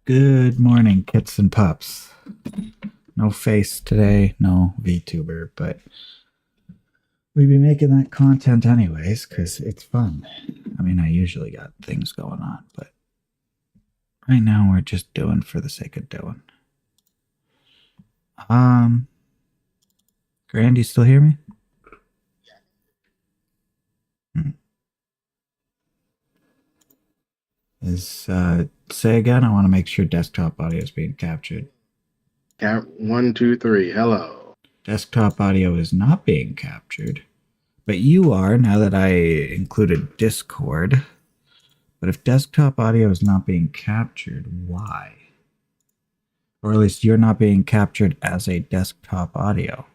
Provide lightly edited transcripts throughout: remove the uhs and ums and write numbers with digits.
Good morning, kits and pups. No face today, no VTuber, but we be making that content anyways because it's fun. I mean, I usually got things going on, but right now we're just doing for the sake of doing. Grand, you still hear me? Say again. I want to make sure desktop audio is being captured. Count 1, 2, 3. Hello. Desktop audio is not being captured, but you are now that I included Discord. But if desktop audio is not being captured, why? Or at least you're not being captured as a desktop audio.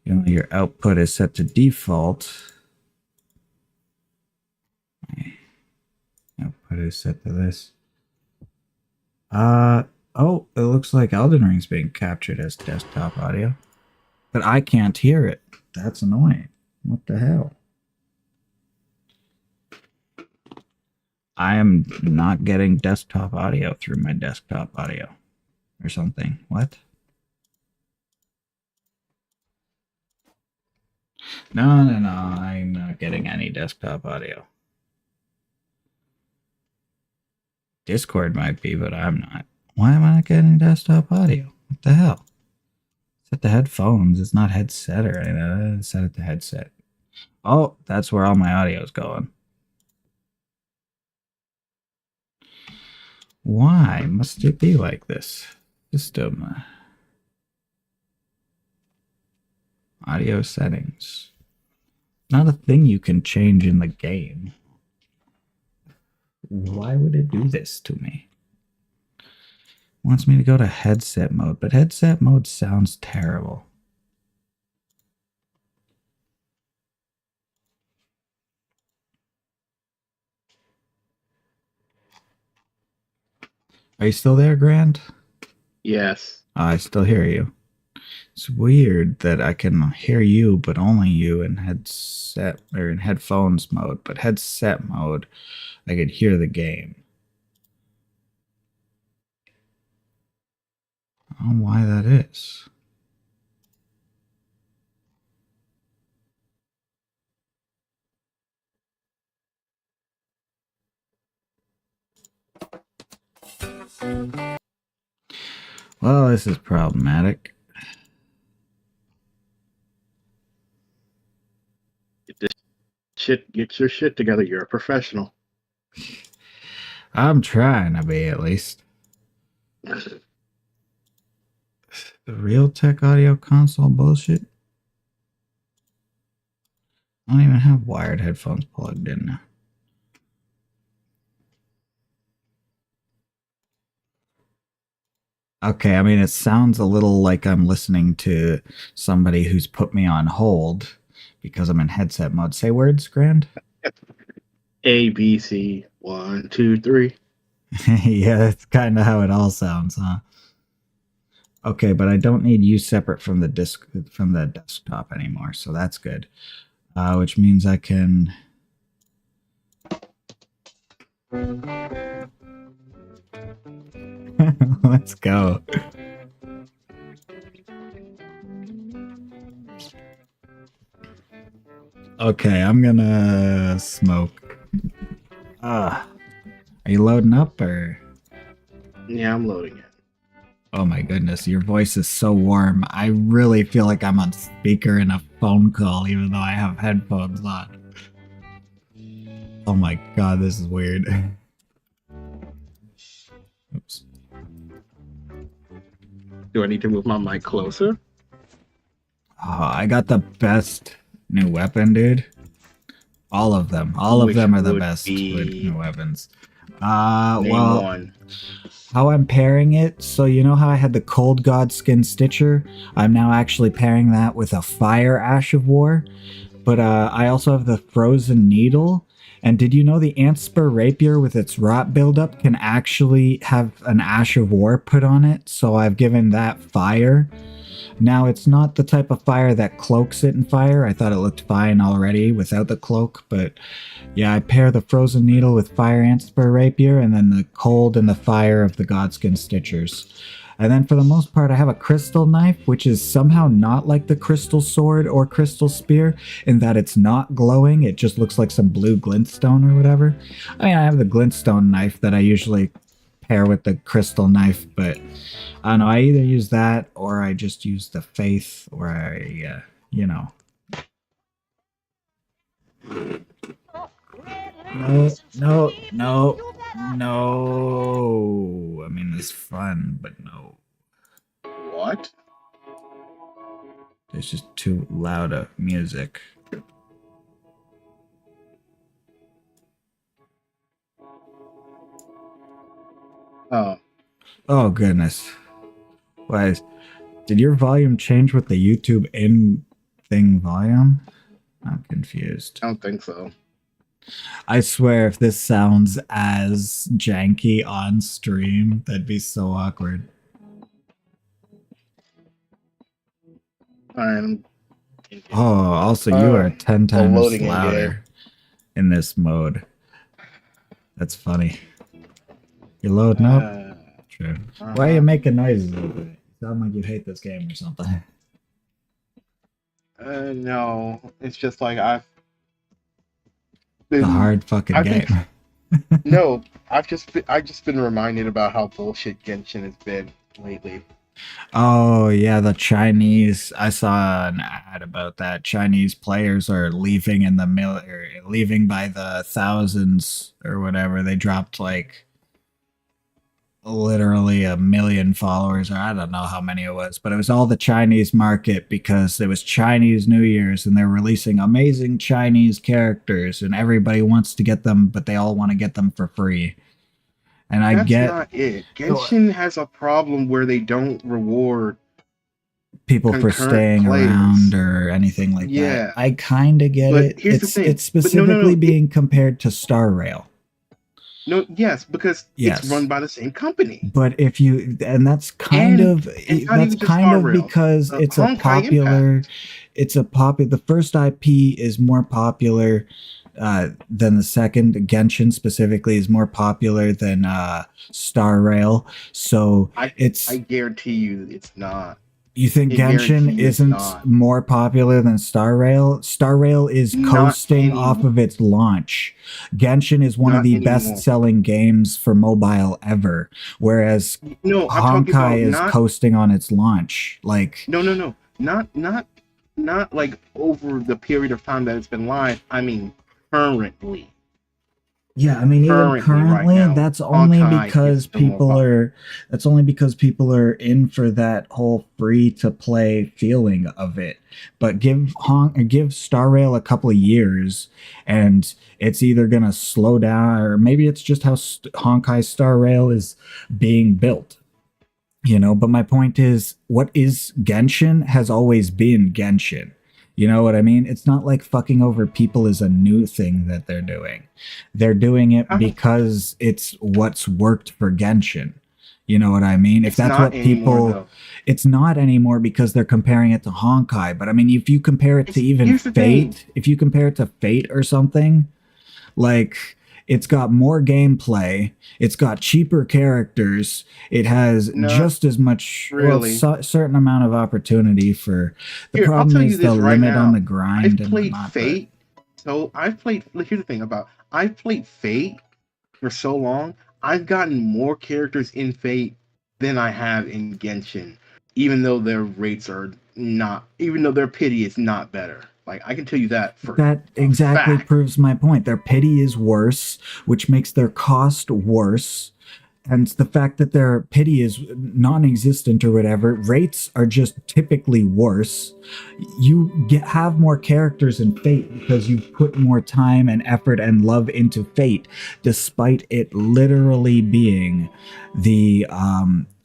You know, your output is set to default. Output is set to this. Oh, it looks like Elden Ring's being captured as desktop audio. But I can't hear it. That's annoying. What the hell? I am not getting desktop audio through my desktop audio or something. What? No, I'm not getting any desktop audio. Discord might be, but I'm not. Why am I not getting desktop audio? What the hell? Set the headphones. It's not headset or anything. Set it to headset. Oh, that's where all my audio is going. Why must it be like this? System. Audio settings. Not a thing you can change in the game. Why would it do this to me? Wants me to go to headset mode, but headset mode sounds terrible. Are you still there, Grant? Yes. I still hear you. It's weird that I can hear you, but only you in headset or in headphones mode. But headset mode, I could hear the game. I don't know why that is. Well, this is problematic. Get your shit together. You're a professional. I'm trying to be, at least. The Realtek audio console bullshit? I don't even have wired headphones plugged in now. Okay, I mean, it sounds a little like I'm listening to somebody who's put me on hold because I'm in headset mode. Say words, Grand? A, B, C, 1, 2, 3. Yeah, that's kind of how it all sounds, huh? Okay, but I don't need you separate from the desktop anymore, so that's good. Which means I can. Let's go. Okay, I'm gonna smoke. Are you loading up or? Yeah, I'm loading it. Oh my goodness, your voice is so warm. I really feel like I'm on speaker in a phone call, even though I have headphones on. Oh my god, this is weird. Oops. Do I need to move my mic closer? Oh, I got the best new weapon, dude. All of them. All of them are the best new weapons. Well, one. How I'm pairing it, so you know how I had the Cold God Skin Stitcher? I'm now actually pairing that with a Fire Ash of War. But I also have the Frozen Needle. And did you know the Antspur Rapier with its rot buildup can actually have an Ash of War put on it? So I've given that fire. Now, it's not the type of fire that cloaks it in fire. I thought it looked fine already without the cloak, but yeah, I pair the frozen needle with fire ant spur rapier and then the cold and the fire of the godskin stitchers. And then for the most part, I have a crystal knife, which is somehow not like the crystal sword or crystal spear in that it's not glowing. It just looks like some blue glintstone or whatever. I mean, I have the glintstone knife that I usually pair with the crystal knife, but I don't know. I either use that or I just use the faith or I, you know. No. I mean, it's fun, but no. What? It's just too loud of music. Oh. Oh, goodness. Why? Did your volume change with the YouTube in thing volume? I'm confused. I don't think so. I swear, if this sounds as janky on stream, that'd be so awkward. I'm Oh, also, you are 10 times loading louder in this mode. That's funny. You're loading up? True. Why are you making noises over it? You sound like you hate this game or something. No, it's just like I've It's a hard fucking game. No, I've just been reminded about how bullshit Genshin has been lately. Oh yeah, the Chinese. I saw an ad about that. Chinese players are leaving in the leaving by the thousands or whatever. They dropped like literally 1 million followers, or I don't know how many it was, but it was all the Chinese market because it was Chinese New Year's and they're releasing amazing Chinese characters and everybody wants to get them, but they all want to get them for free. And I That's not it. Genshin has a problem where they don't reward people for staying around or anything like that. I kind of get it. Here's the thing. It's specifically being compared to Star Rail. No, yes, because it's run by the same company. But if you, and that's kind of because it's a popular, the first IP is more popular than the second. Genshin specifically is more popular than Star Rail. So I guarantee you it's not. You think Genshin isn't more popular than Star Rail? Star Rail is coasting off of its launch. Genshin is one of the best-selling games for mobile ever, whereas Honkai is coasting on its launch. Like no, not like over the period of time that it's been live. I mean, currently. Yeah, I mean, even currently, that's only because people are in for that whole free-to-play feeling of it. But give Star Rail a couple of years, and it's either gonna slow down, or maybe it's just how Honkai Star Rail is being built. You know, but my point is, what is Genshin has always been Genshin. You know what I mean? It's not like fucking over people is a new thing that they're doing. They're doing it because it's what's worked for Genshin. You know what I mean? If that's what people... It's not anymore because they're comparing it to Honkai. But I mean, if you compare it to even Fate, if you compare it to Fate or something, like... It's got more gameplay. It's got cheaper characters. It has just as much, certain amount of opportunity for. The problem is the limit on the grind. I've played Fate, so I've played. Here's the thing about I've played Fate for so long. I've gotten more characters in Fate than I have in Genshin, even though their rates are not. Even though their pity is not better. Like, I can tell you that for that exactly proves my point. Their pity is worse, which makes their cost worse. And the fact that their pity is non-existent or whatever, rates are just typically worse. You have more characters in Fate because you've put more time and effort and love into Fate, despite it literally being the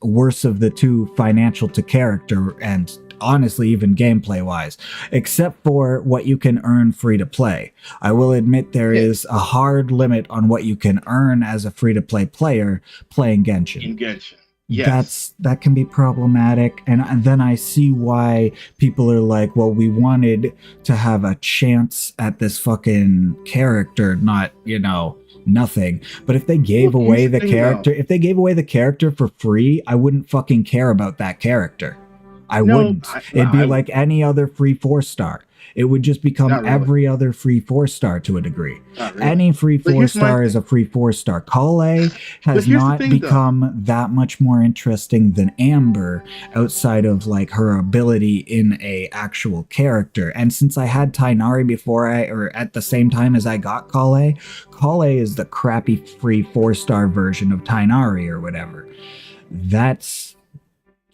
worst of the two financial to character and honestly even gameplay wise, except for what you can earn free to play. I will admit there is a hard limit on what you can earn as a free to play player playing Genshin. In Genshin. Yes. that can be problematic, and then I see why people are like, well, we wanted to have a chance at this fucking character, not, nothing. But if they Well, gave here's away the the thing, though. character, if they gave away the character for free, I wouldn't fucking care about that character. I No, wouldn't. It'd be I like would. any other free 4-star. It would just become Not really. every other free 4-star to a degree. Not really. Any free But four here's my star is thing. a free 4-star. Kale But has here's the not thing, though. become that much more interesting than Amber outside of like her ability in a actual character. And since I had Tainari before or at the same time as I got Kale is the crappy free 4-star version of Tainari or whatever. That's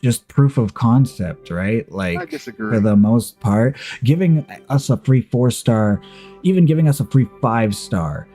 just proof of concept, right? I Like, for disagree. the most part, giving us a free 4-star, even giving us a free 5-star,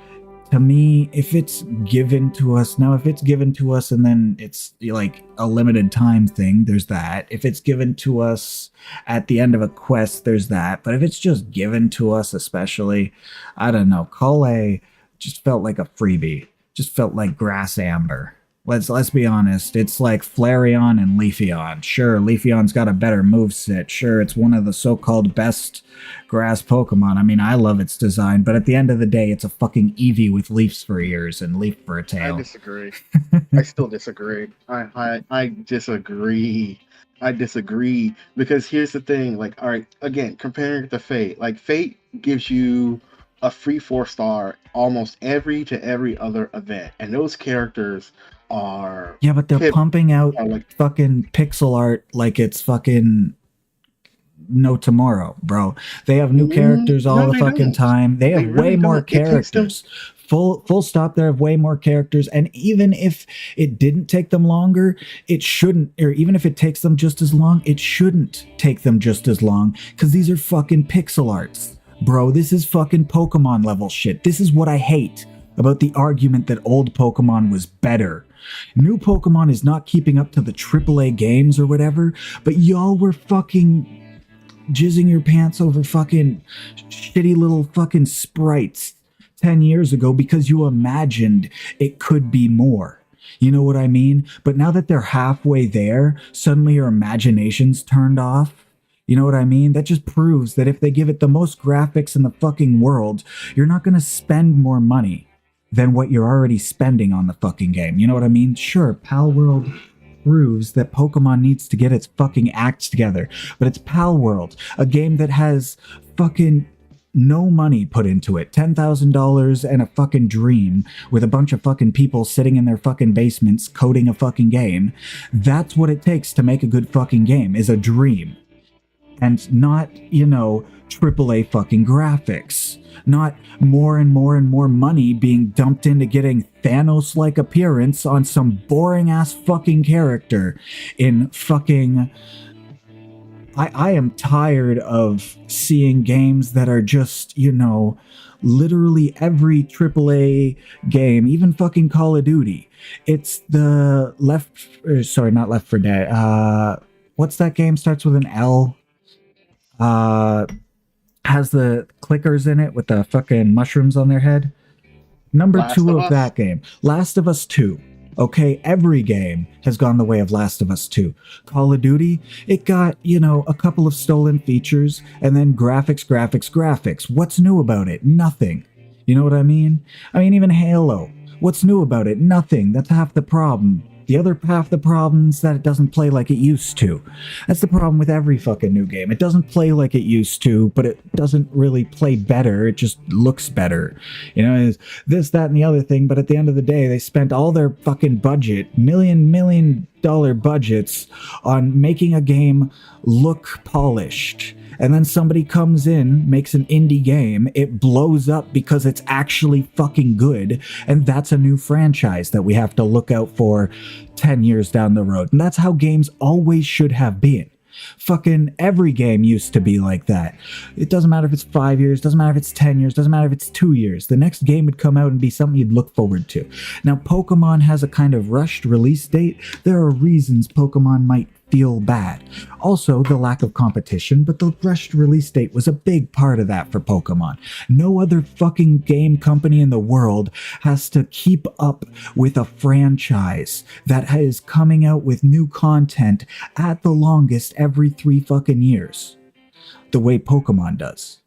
to me, if it's given to us now, if it's given to us and then it's like a limited time thing, there's that. If it's given to us at the end of a quest, there's that. But if it's just given to us, especially, I don't know, Kale just felt like a freebie, just felt like grass amber. Let's be honest. It's like Flareon and Leafeon. Sure, Leafeon's got a better moveset. Sure, it's one of the so-called best grass Pokemon. I mean, I love its design, but at the end of the day, it's a fucking Eevee with leaves for ears and leaf for a I tail. disagree. I still disagree. I disagree. I disagree because here's the thing. Like, all right, again, comparing it to Fate, like Fate gives you a free 4-star almost every other event, and those characters are Yeah, but they're pip pumping out are like fucking pixel art like it's fucking no tomorrow, bro. They have new characters all no, the they fucking don't. time. They They have way really more don't. It takes them. characters. Full stop. They have way more characters, and even if it didn't take them longer, it shouldn't. Or even if it takes them just as long, it shouldn't take them just as long because these are fucking pixel arts, bro. This is fucking Pokemon level shit. This is what I hate about the argument that old Pokemon was better. New Pokemon is not keeping up to the AAA games or whatever, but y'all were fucking jizzing your pants over fucking shitty little fucking sprites 10 years ago because you imagined it could be more. You know what I mean? But now that they're halfway there, suddenly your imagination's turned off. You know what I mean? That just proves that if they give it the most graphics in the fucking world, you're not going to spend more money than what you're already spending on the fucking game. You know what I mean? Sure, Pal World proves that Pokemon needs to get its fucking act together, but it's Pal World, a game that has fucking no money put into it. $10,000 and a fucking dream with a bunch of fucking people sitting in their fucking basements coding a fucking game. That's what it takes to make a good fucking game, is a dream. And not, AAA fucking graphics. Not more and more and more money being dumped into getting Thanos-like appearance on some boring ass fucking character in fucking. I am tired of seeing games that are just, literally every AAA game, even fucking Call of Duty. It's the not Left 4 Dead. What's that game? Starts with an L. Has the clickers in it with the fucking mushrooms on their head. Number Last 2 of of Us. that game. Last of Us 2. Okay, every game has gone the way of Last of Us 2. Call of Duty, it got, a couple of stolen features and then graphics. What's new about it? Nothing. You know what I mean? I mean, even Halo. What's new about it? Nothing. That's half the problem. The other half the problem is that it doesn't play like it used to. That's the problem with every fucking new game. It doesn't play like it used to, but it doesn't really play better. It just looks better. It's this, that, and the other thing, but at the end of the day, they spent all their fucking budget, million dollar budgets, on making a game look polished. And then somebody comes in, makes an indie game, it blows up because it's actually fucking good, and that's a new franchise that we have to look out for 10 years down the road. And that's how games always should have been. Fucking every game used to be like that. It doesn't matter if it's 5 years, doesn't matter if it's 10 years, doesn't matter if it's 2 years. The next game would come out and be something you'd look forward to. Now, Pokemon has a kind of rushed release date. There are reasons Pokemon might feel bad. Also, the lack of competition, but the rushed release date was a big part of that for Pokemon. No other fucking game company in the world has to keep up with a franchise that is coming out with new content at the longest every 3 fucking years, the way Pokemon does.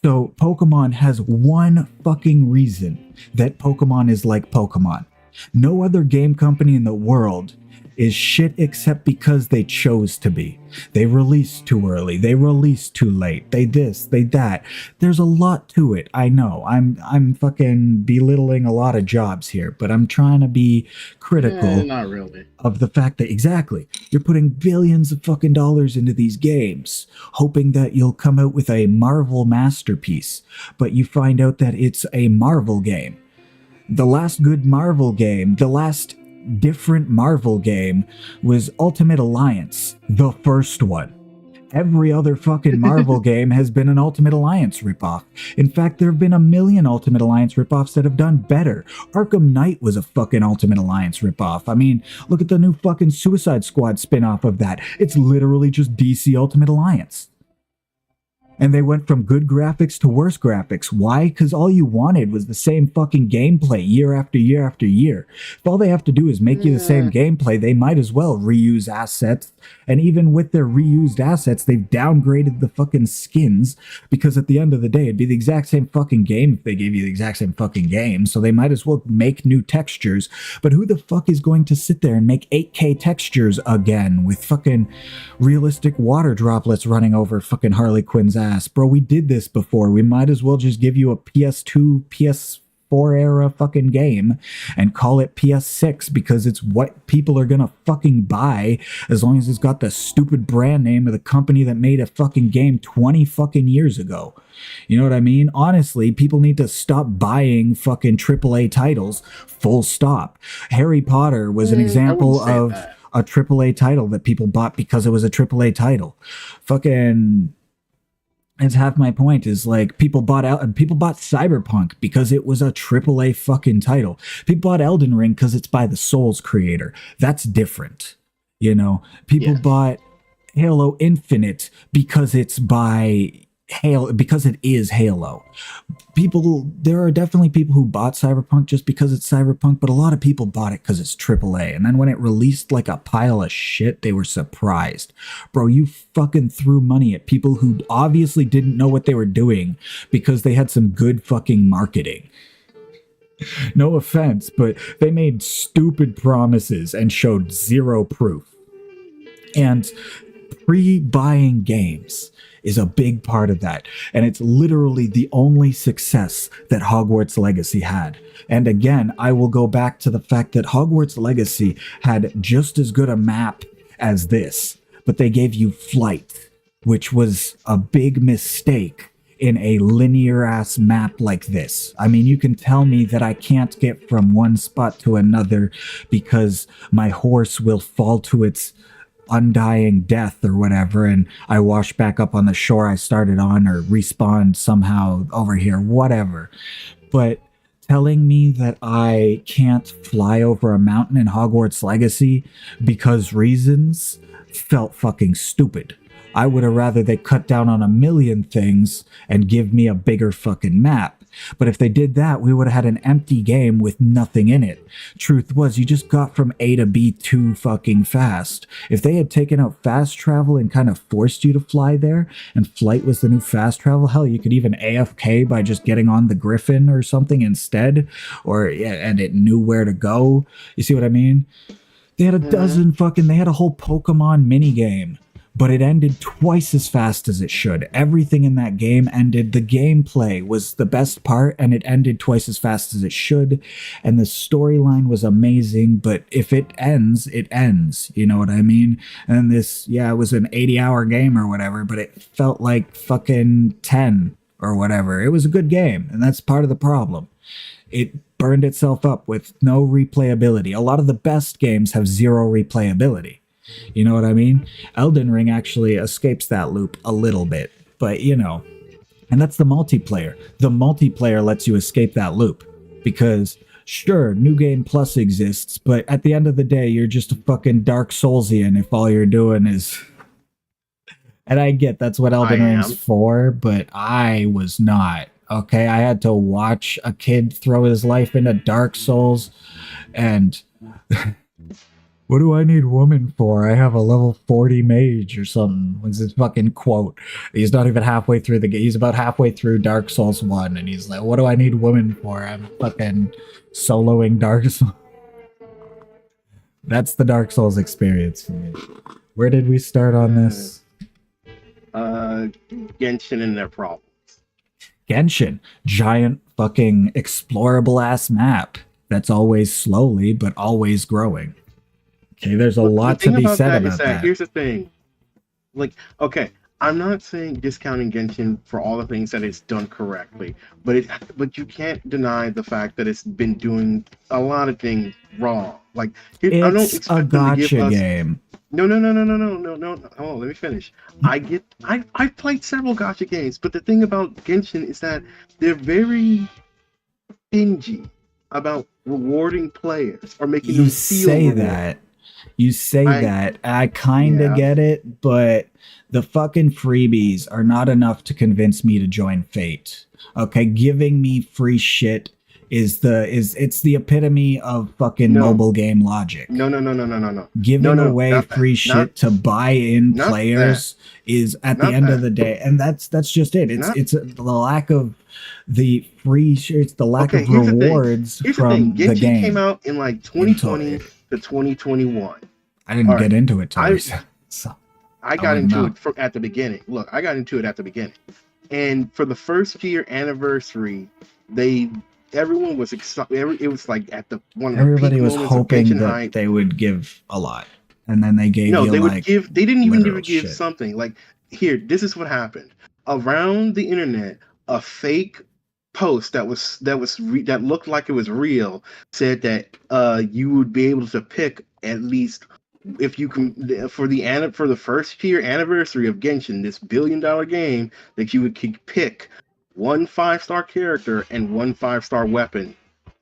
So Pokemon has one fucking reason that Pokemon is like Pokemon. No other game company in the world is shit except because they chose to be. They released too early. They released too late. They this, they that. There's a lot to it. I know. I'm fucking belittling a lot of jobs here, but I'm trying to be critical Not really. of the fact that exactly you're putting billions of fucking dollars into these games, hoping that you'll come out with a Marvel masterpiece, but you find out that it's a Marvel game. The last good Marvel game, the last different Marvel game was Ultimate Alliance, the first one. Every other fucking Marvel game has been an Ultimate Alliance ripoff. In fact, there have been a million Ultimate Alliance ripoffs that have done better. Arkham Knight was a fucking Ultimate Alliance ripoff. I mean, look at the new fucking Suicide Squad spin-off of that. It's literally just DC Ultimate Alliance. And they went from good graphics to worse graphics. Why? Because all you wanted was the same fucking gameplay year after year after year. If all they have to do is make you the same gameplay, they might as well reuse assets. And even with their reused assets, they've downgraded the fucking skins, because at the end of the day, it'd be the exact same fucking game if they gave you the exact same fucking game. So they might as well make new textures. But who the fuck is going to sit there and make 8K textures again with fucking realistic water droplets running over fucking Harley Quinn's ass? Bro, we did this before. We might as well just give you a PS2, PS4 era fucking game and call it PS6, because it's what people are gonna fucking buy, as long as it's got the stupid brand name of the company that made a fucking game 20 fucking years ago. You know what I mean? Honestly, people need to stop buying fucking AAA titles, full stop. Harry Potter was an example of a AAA title that people bought because it was a AAA title. Fucking... It's half my point is like people bought Cyberpunk because it was a AAA fucking title. People bought Elden Ring because it's by the Souls creator. That's different. You know, people bought Halo Infinite because it's by Halo, because it is Halo. There are definitely people who bought Cyberpunk just because it's Cyberpunk, but a lot of people bought it because it's AAA. And then when it released like a pile of shit, they were surprised. Bro, you fucking threw money at people who obviously didn't know what they were doing because they had some good fucking marketing. No offense, but they made stupid promises and showed zero proof. And pre-buying games is a big part of that. And it's literally the only success that Hogwarts Legacy had. And again, I will go back to the fact that Hogwarts Legacy had just as good a map as this, but they gave you flight, which was a big mistake in a linear ass map like this. I mean, you can tell me that I can't get from one spot to another because my horse will fall to its undying death or whatever, and I wash back up on the shore I started on, or respawn somehow over here, whatever. But telling me that I can't fly over a mountain in Hogwarts Legacy because reasons felt fucking stupid. I would have rather they cut down on a million things and give me a bigger fucking map. But if they did that, we would have had an empty game with nothing in it. Truth was, you just got from A to B too fucking fast. If they had taken out fast travel and kind of forced you to fly there, and flight was the new fast travel, hell, you could even AFK by just getting on the Griffin or something instead, and it knew where to go. You see what I mean? They had they had a whole Pokemon minigame. But it ended twice as fast as it should. Everything in that game ended. The gameplay was the best part, and it ended twice as fast as it should. And the storyline was amazing, but if it ends, it ends. You know what I mean? And this, it was an 80-hour game or whatever, but it felt like fucking 10 or whatever. It was a good game, and that's part of the problem. It burned itself up with no replayability. A lot of the best games have zero replayability. You know what I mean? Elden Ring actually escapes that loop a little bit, but and that's the multiplayer. The multiplayer lets you escape that loop because Sure, New Game Plus exists, but at the end of the day, you're just a fucking Dark Soulsian if all you're doing is. And I get that's what I Elden Ring's am. for, but I was not. Okay, I had to watch a kid throw his life into Dark Souls, and what do I need woman for? I have a level 40 mage or something. Was his fucking quote? He's not even halfway through the game. He's about halfway through Dark Souls 1, and he's like, what do I need woman for? I'm fucking soloing Dark Souls. That's the Dark Souls experience for me. Where did we start on this? Genshin and their problems. Genshin, giant fucking explorable ass map that's always slowly but always growing. Okay, there's a lot to be said about that. Here's the thing. Like, okay, I'm not saying discounting Genshin for all the things that it's done correctly, but you can't deny the fact that it's been doing a lot of things wrong. Like, I don't It's a expect them to give gotcha us. game. No. Oh, let me finish. I've played several gotcha games, but the thing about Genshin is that they're very stingy about rewarding players or making You them feel say rewarded. that. You say I- that. I kind of Yeah. get it, but the fucking freebies are not enough to convince me to join Fate. Okay, giving me free shit is it's the epitome of fucking No. mobile game logic. No. Giving No, away not that. free shit to buy in not players is at the Not end of that. the day, and that's just it. Not- It's the lack of the free shit. It's the lack Okay, of here's the thing. rewards Here's the from thing. the Genshin game. came out in like 2020 to 2021. I didn't All get right. into it till I- recently. So I got wouldn't into know. it at the beginning. Look, I got into it at the beginning, and for the first year anniversary, everyone was excited. It was like at the one of the everybody peak was moments of hoping Genshin that hype. they would give a lot, and then they gave No, you they would like give. They didn't even literal give shit. something like here. This is what happened around the internet. A fake post that looked like it was real said that you would be able to pick at least if you can for the first year anniversary of Genshin, this $1 billion game, that you would pick one 5-star character and one 5-star weapon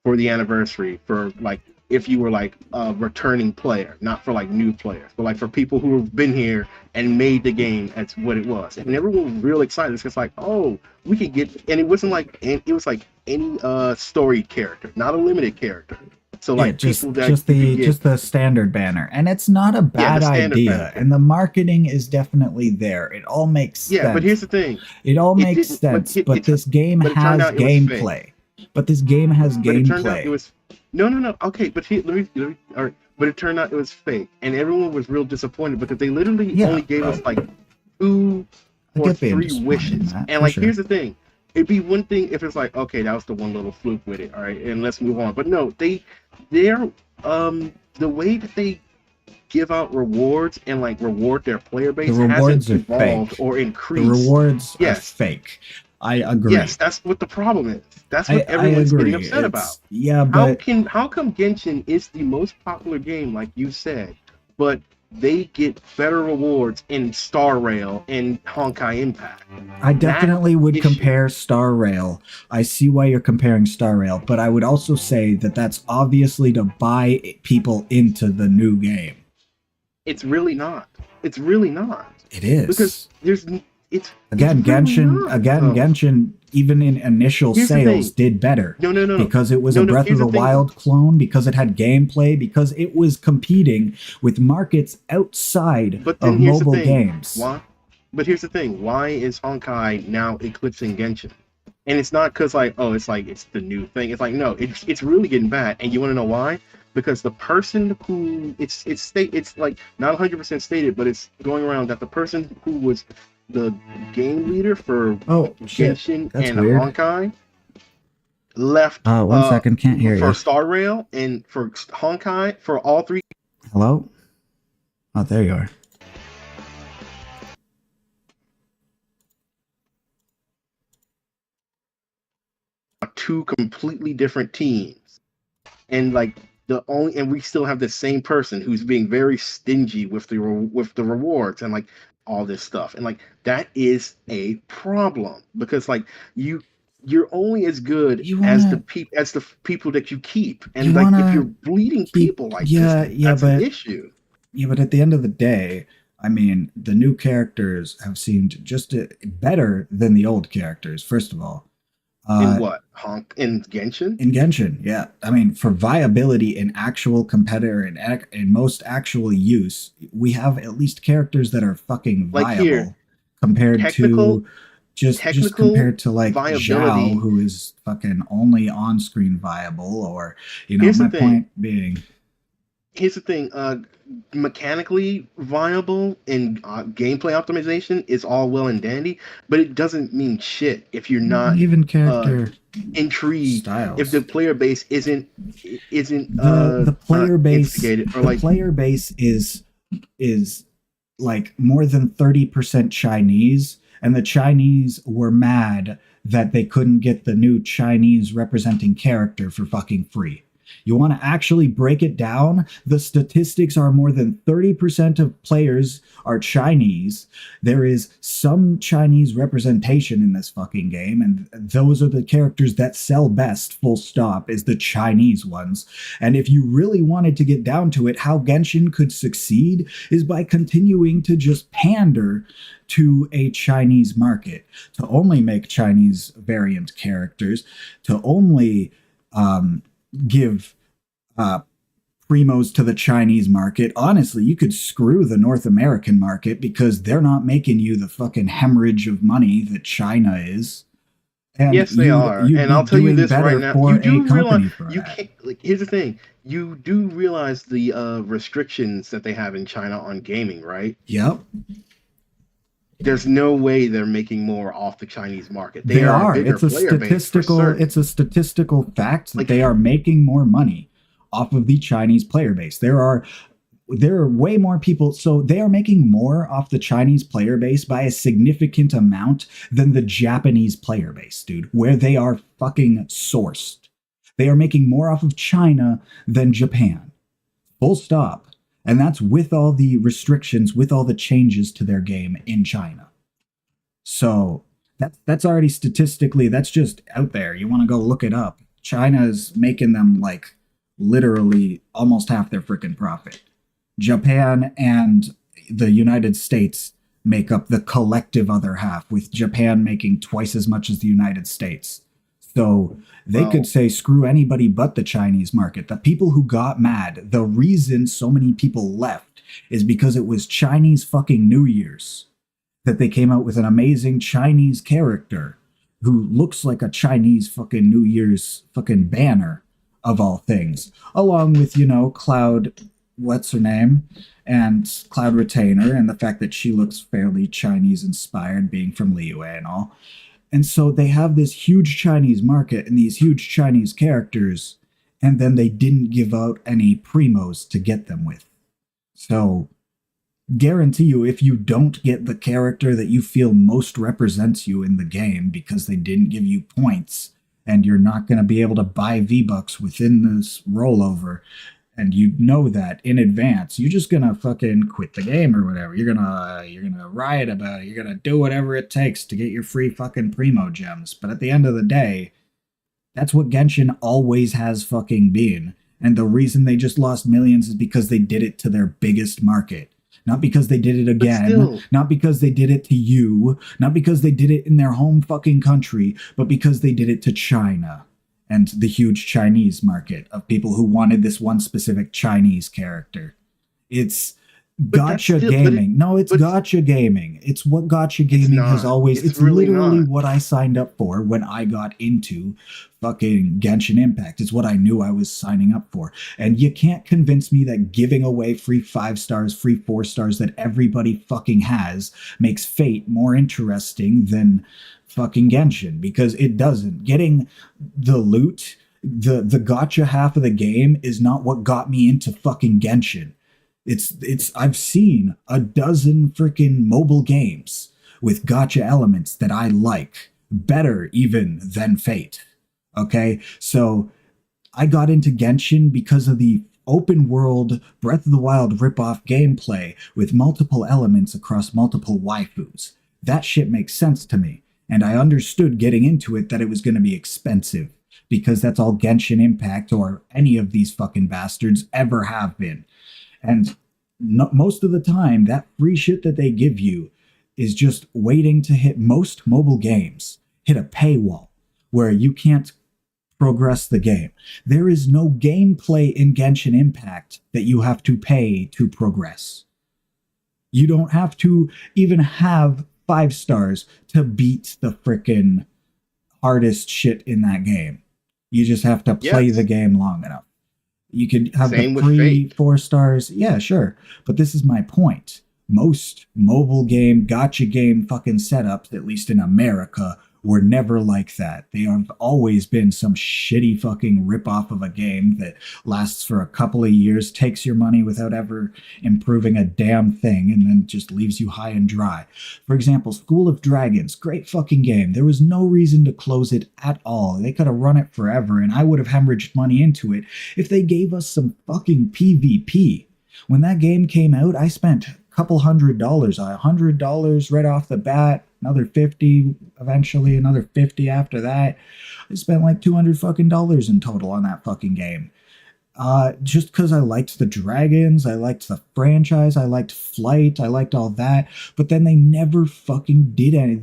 for the anniversary for like if you were like a returning player, not for like new players, but like for people who have been here and made the game as what it was. And everyone was real excited. It's just like, oh, we could get, and it wasn't like, it was like any story character, not a limited character. So Yeah, like just people that just you could the get- just the standard banner, and it's not a bad standard idea, banner. and the marketing is definitely there. It all makes sense. yeah, but here's the thing. It all it makes didn't- but sense, it- but it- this game but it has turned out it was gameplay. But this game has But it turned out gameplay. it was no. Okay, but let me. All right, but it turned out it was fake, and everyone was real disappointed because they literally Yeah, only gave bro. us like 2 I or get being 3 disappointed in wishes. that, And for like, sure. here's the thing: it'd be one thing if it's like, okay, that was the one little fluke with it, all right, and let's move on. But no, they're the way that they give out rewards and like reward their player base The rewards hasn't are evolved fake. or The increased. rewards are Yes. fake. I agree. Yes, that's what the problem is. That's what I everyone's agree. getting upset about. Yeah, How but come Genshin is the most popular game, like you said, but they get better rewards in Star Rail and Honkai Impact? I definitely would issue. compare Star Rail. I see why you're comparing Star Rail, but I would also say that that's obviously to buy people into the new game. It's really not. It's really not It is. because it's again, it's really Genshin, not, again, though. Genshin, even in initial Here's the sales, thing. did better. No. Because it was No, a no, Breath of here's the the thing. Wild clone, because it had gameplay, because it was competing with markets outside But then of here's the mobile thing. games. Why? But here's the thing: why is Honkai now eclipsing Genshin? And it's not because it's the new thing. It's like no, it's really getting bad. And you want to know why? Because the person who it's like not 100% stated, but it's going around that the person who was the game leader for Oh, shit. Genshin That's and weird. Honkai left. One second, can't hear for you. Star Rail and for Honkai for all 3. Hello? Oh, there you are. Two completely different teams, and like we still have the same person who's being very stingy with the rewards and like all this stuff, and like that is a problem because like you you're only as good You as the wanna people that you keep, you and like if you're wanna bleeding keep people like this, yeah, that's an but issue. at the end of the day, I mean, the new characters have seemed just better than the old characters. First of all, In uh, what honk in Genshin? in Genshin, yeah, I mean, for viability in actual competitor and in most actual use, we have at least characters that are fucking Like here, viable compared technical to just technical compared to like Zhao, viability. who is fucking only on screen viable, or Here's the my thing. point being, Here's the thing. Mechanically viable in gameplay optimization is all well and dandy, but it doesn't mean shit if you're not even uh character intrigued, if the styles. player base isn't The not player base instigated or like is like more than 30% Chinese, and the Chinese were mad that they couldn't get the new Chinese representing character for fucking free. You want to actually break it down? The statistics are more than 30% of players are Chinese. There is some Chinese representation in this fucking game, and those are the characters that sell best, full stop, is the Chinese ones. And if you really wanted to get down to it, how Genshin could succeed is by continuing to just pander to a Chinese market, to only make Chinese variant characters, to only give primos to the Chinese market. Honestly, you could screw the North American market because they're not making you the fucking hemorrhage of money that China is. And yes they are. you'd And be I'll tell you doing this right better now. for You a do realize company for you that. can't like here's the thing. You do realize the restrictions that they have in China on gaming, right? Yep. There's no way they're making more off the Chinese market. They They are a are. bigger player base for It's certain. a statistical fact that Like they are making more money off of the Chinese player base. There are way more people, so they are making more off the Chinese player base by a significant amount than the Japanese player base, dude, where they are fucking sourced. They are making more off of China than Japan. Full stop. And that's with all the restrictions, with all the changes to their game in China. So that's already statistically, that's just out there. You want to go look it up. China's making them like literally almost half their freaking profit. Japan and the United States make up the collective other half, with Japan making twice as much as the United States. So they could well, say screw anybody but the Chinese market. The people who got mad, the reason so many people left is because it was Chinese fucking New Year's that they came out with an amazing Chinese character who looks like a Chinese fucking New Year's fucking banner of all things, along with, Cloud, what's her name, and Cloud Retainer, and the fact that she looks fairly Chinese inspired, being from Liyue and all. And so they have this huge Chinese market and these huge Chinese characters, and then they didn't give out any primos to get them with. So guarantee you, if you don't get the character that you feel most represents you in the game because they didn't give you points, and you're not going to be able to buy V-Bucks within this rollover, and you know that in advance, you're just gonna fucking quit the game or whatever. You're gonna riot about it. You're gonna do whatever it takes to get your free fucking primo gems. But at the end of the day, that's what Genshin always has fucking been. And the reason they just lost millions is because they did it to their biggest market. Not because they did it but again, still, not because they did it to you, not because they did it in their home fucking country, but because they did it to China and the huge Chinese market of people who wanted this one specific Chinese character. It's but that's gotcha still gaming. No, it's but gotcha gaming. It's what gotcha it's gaming has not. always. It's It's really literally not. what I signed up for when I got into fucking Genshin Impact. It's what I knew I was signing up for. And you can't convince me that giving away free 5 stars, free 4 stars that everybody fucking has makes Fate more interesting than fucking Genshin, because it doesn't. Getting the loot, the gotcha half of the game is not what got me into fucking Genshin. It's I've seen a dozen freaking mobile games with gotcha elements that I like better even than Fate. Okay? So I got into Genshin because of the open world Breath of the Wild ripoff gameplay with multiple elements across multiple waifus. That shit makes sense to me. And I understood getting into it that it was going to be expensive because that's all Genshin Impact or any of these fucking bastards ever have been. And no, most of the time, that free shit that they give you is just waiting to hit most mobile games, hit a paywall where you can't progress the game. There is no gameplay in Genshin Impact that you have to pay to progress. You don't have to even have 5 stars to beat the frickin' hardest shit in that game. You just have to play the game long enough. You could have the free 4 stars. Yeah, sure. But this is my point. Most mobile game, gacha game fucking setups, at least in America, were never like that. They have always been some shitty fucking ripoff of a game that lasts for a couple of years, takes your money without ever improving a damn thing, and then just leaves you high and dry. For example, School of Dragons, great fucking game. There was no reason to close it at all. They could have run it forever, and I would have hemorrhaged money into it if they gave us some fucking PvP. When that game came out, I spent couple $100, $100 right off the bat, another 50 eventually, another 50 after that. I spent like $200 fucking dollars in total on that fucking game. Just because I liked the dragons, I liked the franchise, I liked Flight, I liked all that, but then they never fucking did any.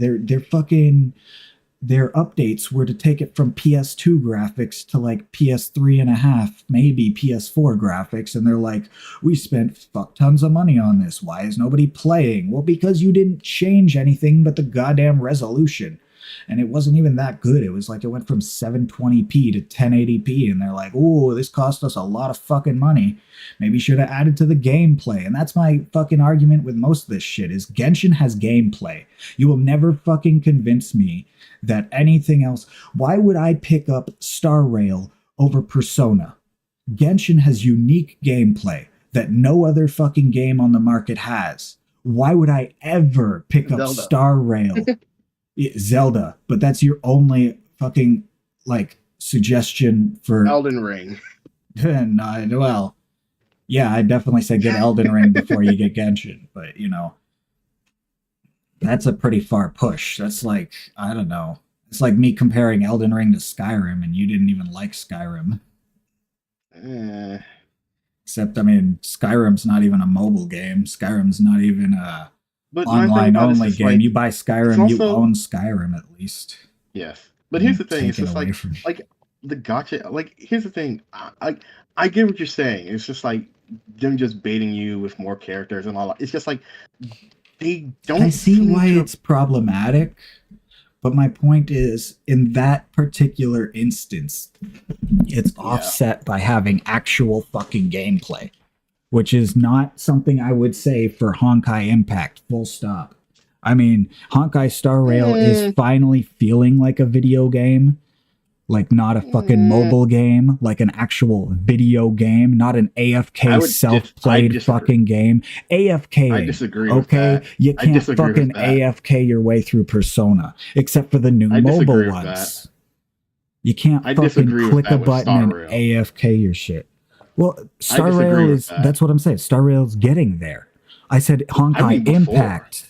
Their updates were to take it from PS2 graphics to like PS3 and a half, maybe PS4 graphics. And they're like, we spent fuck tons of money on this. Why is nobody playing? Well, because you didn't change anything but the goddamn resolution. And it wasn't even that good. It was like it went from 720p to 1080p. And they're like, oh, this cost us a lot of fucking money. Maybe you should have added to the gameplay. And that's my fucking argument with most of this shit is Genshin has gameplay. You will never fucking convince me that anything else. Why would I pick up Star Rail over Persona? Genshin has unique gameplay that no other fucking game on the market has. Why would I ever pick up Star Rail? Zelda, but that's your only fucking like suggestion for Elden Ring. Well, yeah, I definitely say get Elden Ring before you get Genshin, but you know, that's a pretty far push. That's like, I don't know. It's like me comparing Elden Ring to Skyrim, and you didn't even like Skyrim. Except, I mean, Skyrim's not even a mobile game. Skyrim's not even a online-only game. Like, you buy Skyrim, also, you own Skyrim at least. Yes. But here's the thing. It's just like the gacha. Like, here's the thing. I get what you're saying. It's just like them just baiting you with more characters and all that. It's just like they don't. I see why it's problematic, but my point is, in that particular instance, it's offset by having actual fucking gameplay, which is not something I would say for Honkai Impact. Full stop. I mean, Honkai Star Rail is finally feeling like a video game. Like, not a fucking mobile game, like an actual video game, not an AFK self-played fucking game. AFK. I disagree with that. You can't fucking AFK your way through Persona, except for the new mobile ones. You can't fucking click a button and AFK your shit. Well, Star Rail is, that's what I'm saying. Star Rail is getting there. I said Honkai Impact.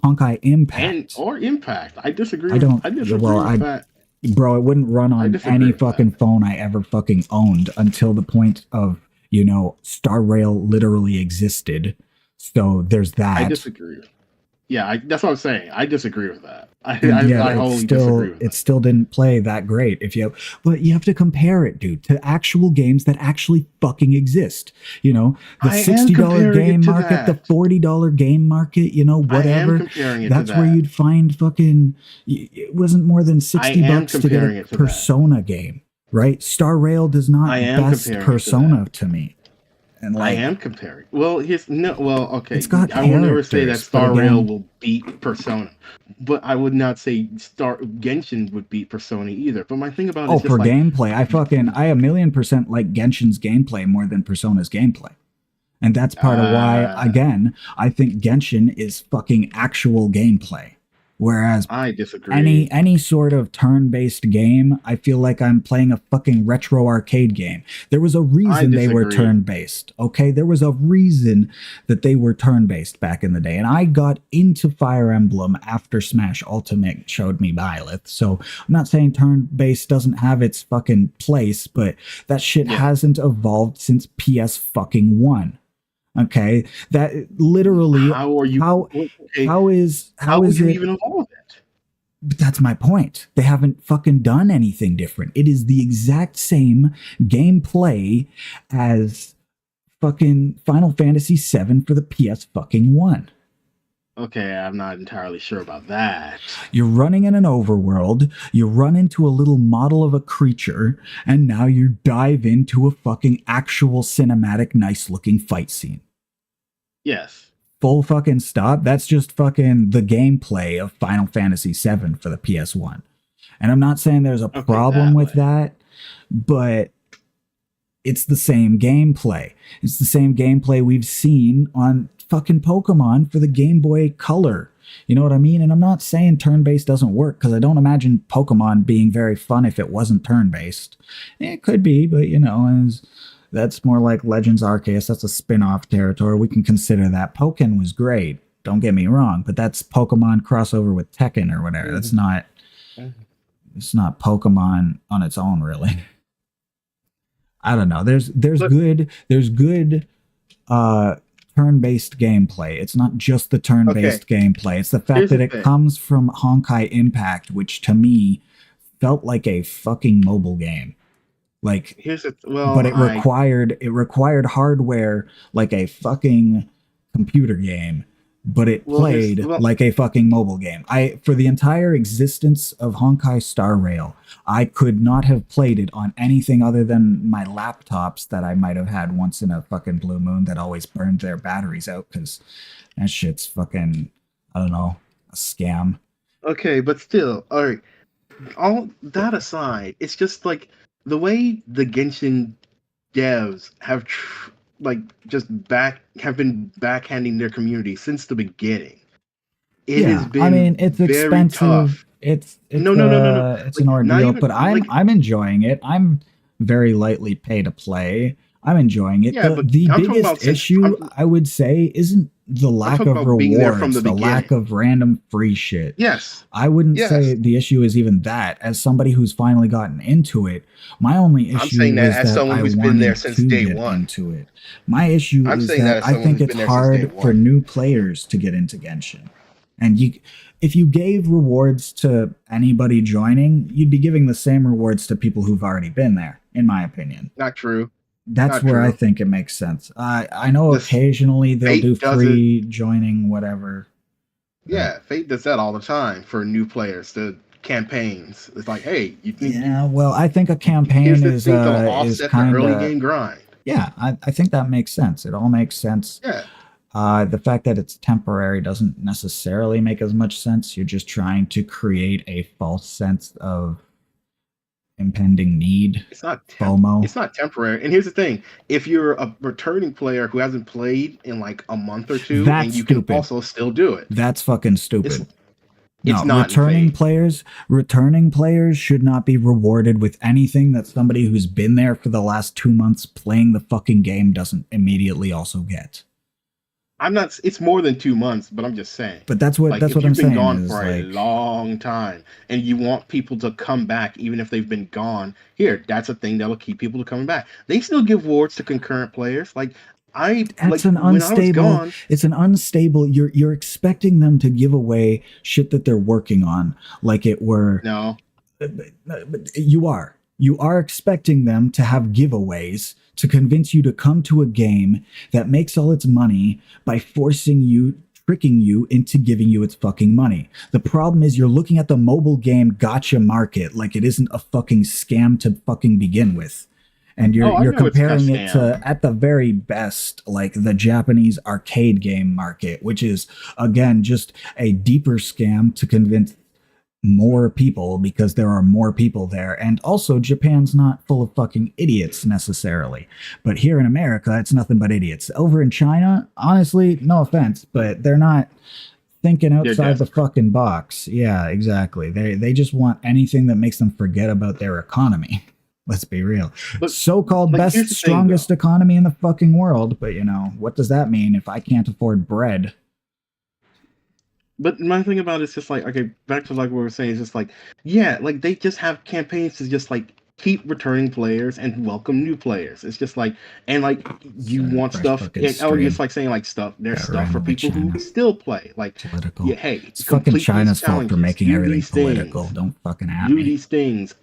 Honkai Impact. Or Impact. I disagree with that. Bro, it wouldn't run on any fucking phone I ever fucking owned until the point of, you know, Star Rail literally existed. So there's that. I disagree. Yeah, that's what I'm saying. I disagree with that. I wholly disagree with that. It still didn't play that great. But you have to compare it, dude, to actual games that actually fucking exist. You know, the $60 game market, the $40 game market, you know, whatever. That's where you'd find fucking. It wasn't more than $60 to get a Persona game, right? Star Rail does not best Persona to me. And like, I am comparing. Well, okay. I will never say that Star Rail will beat Persona, but I would not say Genshin would beat Persona either. But my thing about it is just gameplay, I 1,000,000% like Genshin's gameplay more than Persona's gameplay, and that's part of why, again, I think Genshin is fucking actual gameplay. Whereas I disagree. any sort of turn-based game, I feel like I'm playing a fucking retro arcade game. There was a I reason they were disagree. turn-based. Okay, there was a reason that they were turn-based back in the day, and I got into Fire Emblem after Smash Ultimate showed me Byleth. So I'm not saying turn-based doesn't have its fucking place, but that shit Yeah. hasn't evolved since PS fucking one. Okay, that literally How are you? how Okay. how How would is you it? even evolve it? But that's my point. They haven't fucking done anything different. It is the exact same gameplay as fucking Final Fantasy VII for the PS fucking one. Okay, I'm not entirely sure about that. You're running in an overworld, you run into a little model of a creature, and now you dive into a fucking actual cinematic, nice looking fight scene. Yes. Full fucking stop. That's just fucking the gameplay of Final Fantasy VII for the PS1. And I'm not saying there's a Okay, problem that with way. that, but it's the same gameplay. It's the same gameplay we've seen on fucking Pokemon for the Game Boy Color. You know what I mean? And I'm not saying turn based doesn't work because I don't imagine Pokemon being very fun if it wasn't turn based. It could be, but you know, that's more like Legends Arceus. That's a spin off territory. We can consider that. Pokken was great. Don't get me wrong, but that's Pokemon crossover with Tekken or whatever. That's not. It's not Pokemon on its own, really. I don't know. But There's good turn-based gameplay. It's not just the okay, turn-based gameplay. It's the fact here's that the it thing. comes from Honkai Impact, which to me felt like a fucking mobile game. Like, but Well, I it required hardware like a fucking computer game, but it well here's played well like a fucking mobile game. I For the entire existence of Honkai Star Rail, I could not have played it on anything other than my laptops that I might have had once in a fucking blue moon that always burned their batteries out because that shit's fucking, I don't know, a scam. okay, but still, all right. All that aside, it's just like the way the Genshin devs like just back have been backhanding their community since the beginning. It has Yeah, I been mean it's very expensive. tough. It's No, no, no, no, no. it's an Like not ordeal, even but like I'm enjoying it. I'm very lightly pay to play. I'm enjoying it. yeah, but The I'm talking biggest about since issue I would say isn't the I'm lack talking of about being there from rewards, the the lack beginning. of random free shit. Yes, I wouldn't say yes. the issue is even that. As somebody who's finally gotten into it, my only I'm issue saying that was as that someone I who's been there wanted since to day get one. into it. My issue I'm is saying that that as I someone think who's it's been there since day hard for one. new players to get into Genshin. And if you gave rewards to anybody joining, you'd be giving the same rewards to people who've already been there, in my opinion. Not true. That's Not where I true. think it makes sense. I know This occasionally they'll do Fate does it. free joining, whatever. But Yeah, Fate does that all the time for new players. The campaigns. It's like, hey, you think yeah, well, I think a here's campaign this thing to is offset the kind early of, game grind. yeah. I think that makes sense. It all makes sense. Yeah, The fact that it's temporary doesn't necessarily make as much sense. You're just trying to create a false sense of impending need, FOMO. it's not temporary. And here's the thing: if you're a returning player who hasn't played in like a month or two, and That's you can stupid. also still do it, That's fucking it's stupid. it's No, not in Fate. returning players should not be rewarded with anything that somebody who's been there for the last 2 months playing the fucking game doesn't immediately also get. I'm not. It's more than 2 months, but I'm just saying. But Like that's if what I'm you've been saying gone is for a like, long time and you want people to come back even if they've been gone, here, that's a thing that'll keep people to coming back. They still give awards to concurrent players. that's Like an when I was unstable gone, it's an unstable you're expecting them to give away shit that they're working on like it were. no. You are expecting them to have giveaways to convince you to come to a game that makes all its money by tricking you into giving you its fucking money. The problem is you're looking at the mobile game gotcha market like it isn't a fucking scam to fucking begin with. And Oh, I you're know it's a comparing it scam. to, at the very best, like the Japanese arcade game market, which is again just a deeper scam to convince more people because there are more people there. And also, Japan's not full of fucking idiots necessarily. But here in America, it's nothing but idiots. Over in China, honestly, no offense, but they're not thinking outside the desperate. fucking box. Yeah, exactly. They just want anything that makes them forget about their economy. Let's be real. But So-called like, best, here's the thing, though. strongest economy in the fucking world, but what does that mean if I can't afford bread? But my thing about it's just like, okay, back to like what we were saying, it's just like, yeah, like they just have campaigns to just like keep returning players and welcome new players. It's just like, and like you want Fresh stuff, fucking and oh, just stream. like saying like stuff. There's Got stuff ran for by people who China. still play. Like, Political. yeah, hey, It's fucking complete these China's fault for challenges, making do everything these political. things, Don't fucking at do me. these things.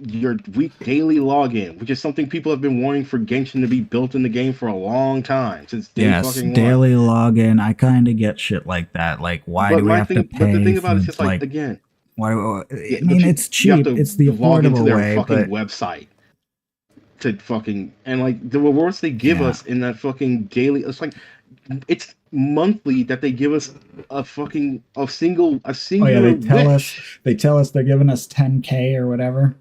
Your week daily login, which is something people have been wanting for Genshin to be built in the game for a long time, since day Yes, fucking one. daily login. I kind of get shit like that. Like, why But do we my have to thing, but the pay thing about for, it is just like, like, again, why? yeah, I but mean, it's you have cheap. to It's the log into affordable their way, fucking but website to fucking, and like the rewards they give yeah. us in that fucking daily, it's like it's monthly that they give us a fucking a Oh yeah, singular wish. they tell us they're giving us 10K or whatever.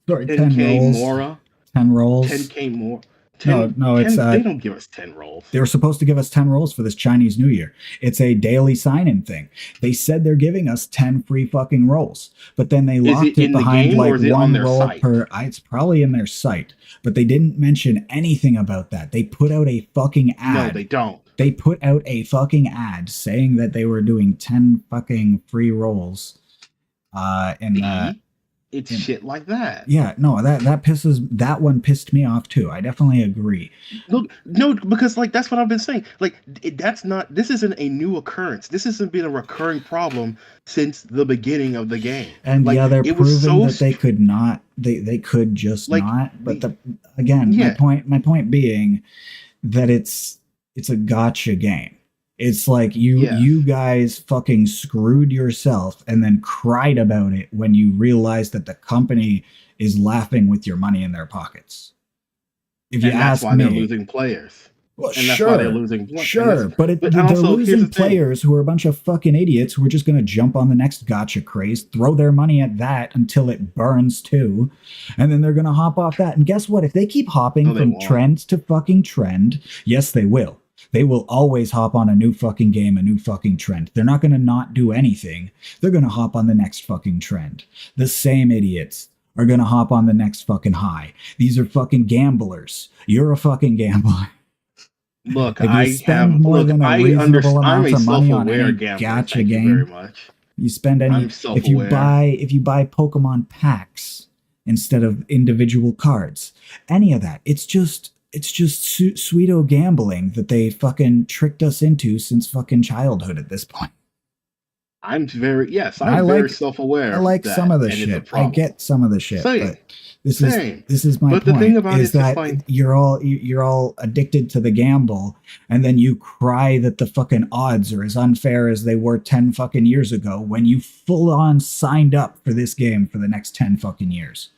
Sorry, 10 10K rolls. Mora, 10 rolls. 10K more. No, it's 10, they don't give us 10 rolls. they were supposed to give us 10 rolls for this Chinese New Year. It's a daily sign-in thing. They said they're giving us 10 free fucking rolls, but then they Is locked it it in the behind game like or is it on one their roll site? per. It's probably in their site, but they didn't mention anything about that. They put out a fucking ad. No, they don't. They put out a fucking ad saying that they were doing 10 fucking free rolls. It's shit like that. Yeah, no, that one pissed me off too. I definitely agree. Look, no, because like that's what I've been saying. Like that's not. This isn't a new occurrence. This hasn't been a recurring problem since the beginning of the game. And like, yeah, they're it was proving so that they could not. They could just like not. But the, again, yeah, my point being that it's a gotcha game. It's like you guys fucking screwed yourself and then cried about it when you realized that the company is laughing with your money in their pockets. If you and that's ask why me, they're losing players. well, And that's why they're losing. sure, but they're also, losing players who are a bunch of fucking idiots who are just going to jump on the next gotcha craze, throw their money at that until it burns too, and then they're going to hop off that. And guess what? If they keep hopping from trend to fucking trend, yes, they will. They will always hop on a new fucking game, a new fucking trend. They're not going to not do anything. They're going to hop on the next fucking trend. The same idiots are going to hop on the next fucking high. These are fucking gamblers. You're a fucking gambler. Look, if you spend more than a reasonable amount of money on any gacha game, you spend any. If you buy Pokemon packs instead of individual cards, any of that, it's just pseudo gambling that they fucking tricked us into since fucking childhood at this point. I'm very self-aware. I like some of the shit. I get some of the shit, but this is my point. The thing about is that you're all addicted to the gamble, and then you cry that the fucking odds are as unfair as they were 10 fucking years ago when you full on signed up for this game for the next 10 fucking years.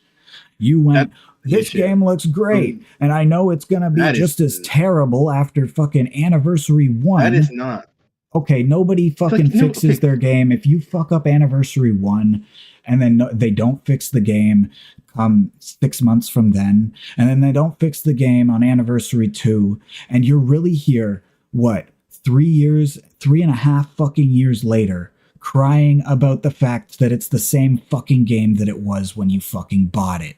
You went, this game looks great, and I know it's going to be just as terrible after fucking Anniversary 1. That is not. Okay, nobody fucking fixes their game. If you fuck up Anniversary 1, and then they don't fix the game 6 months from then, and then they don't fix the game on Anniversary 2, and you're really here, 3.5 fucking years later, crying about the fact that it's the same fucking game that it was when you fucking bought it.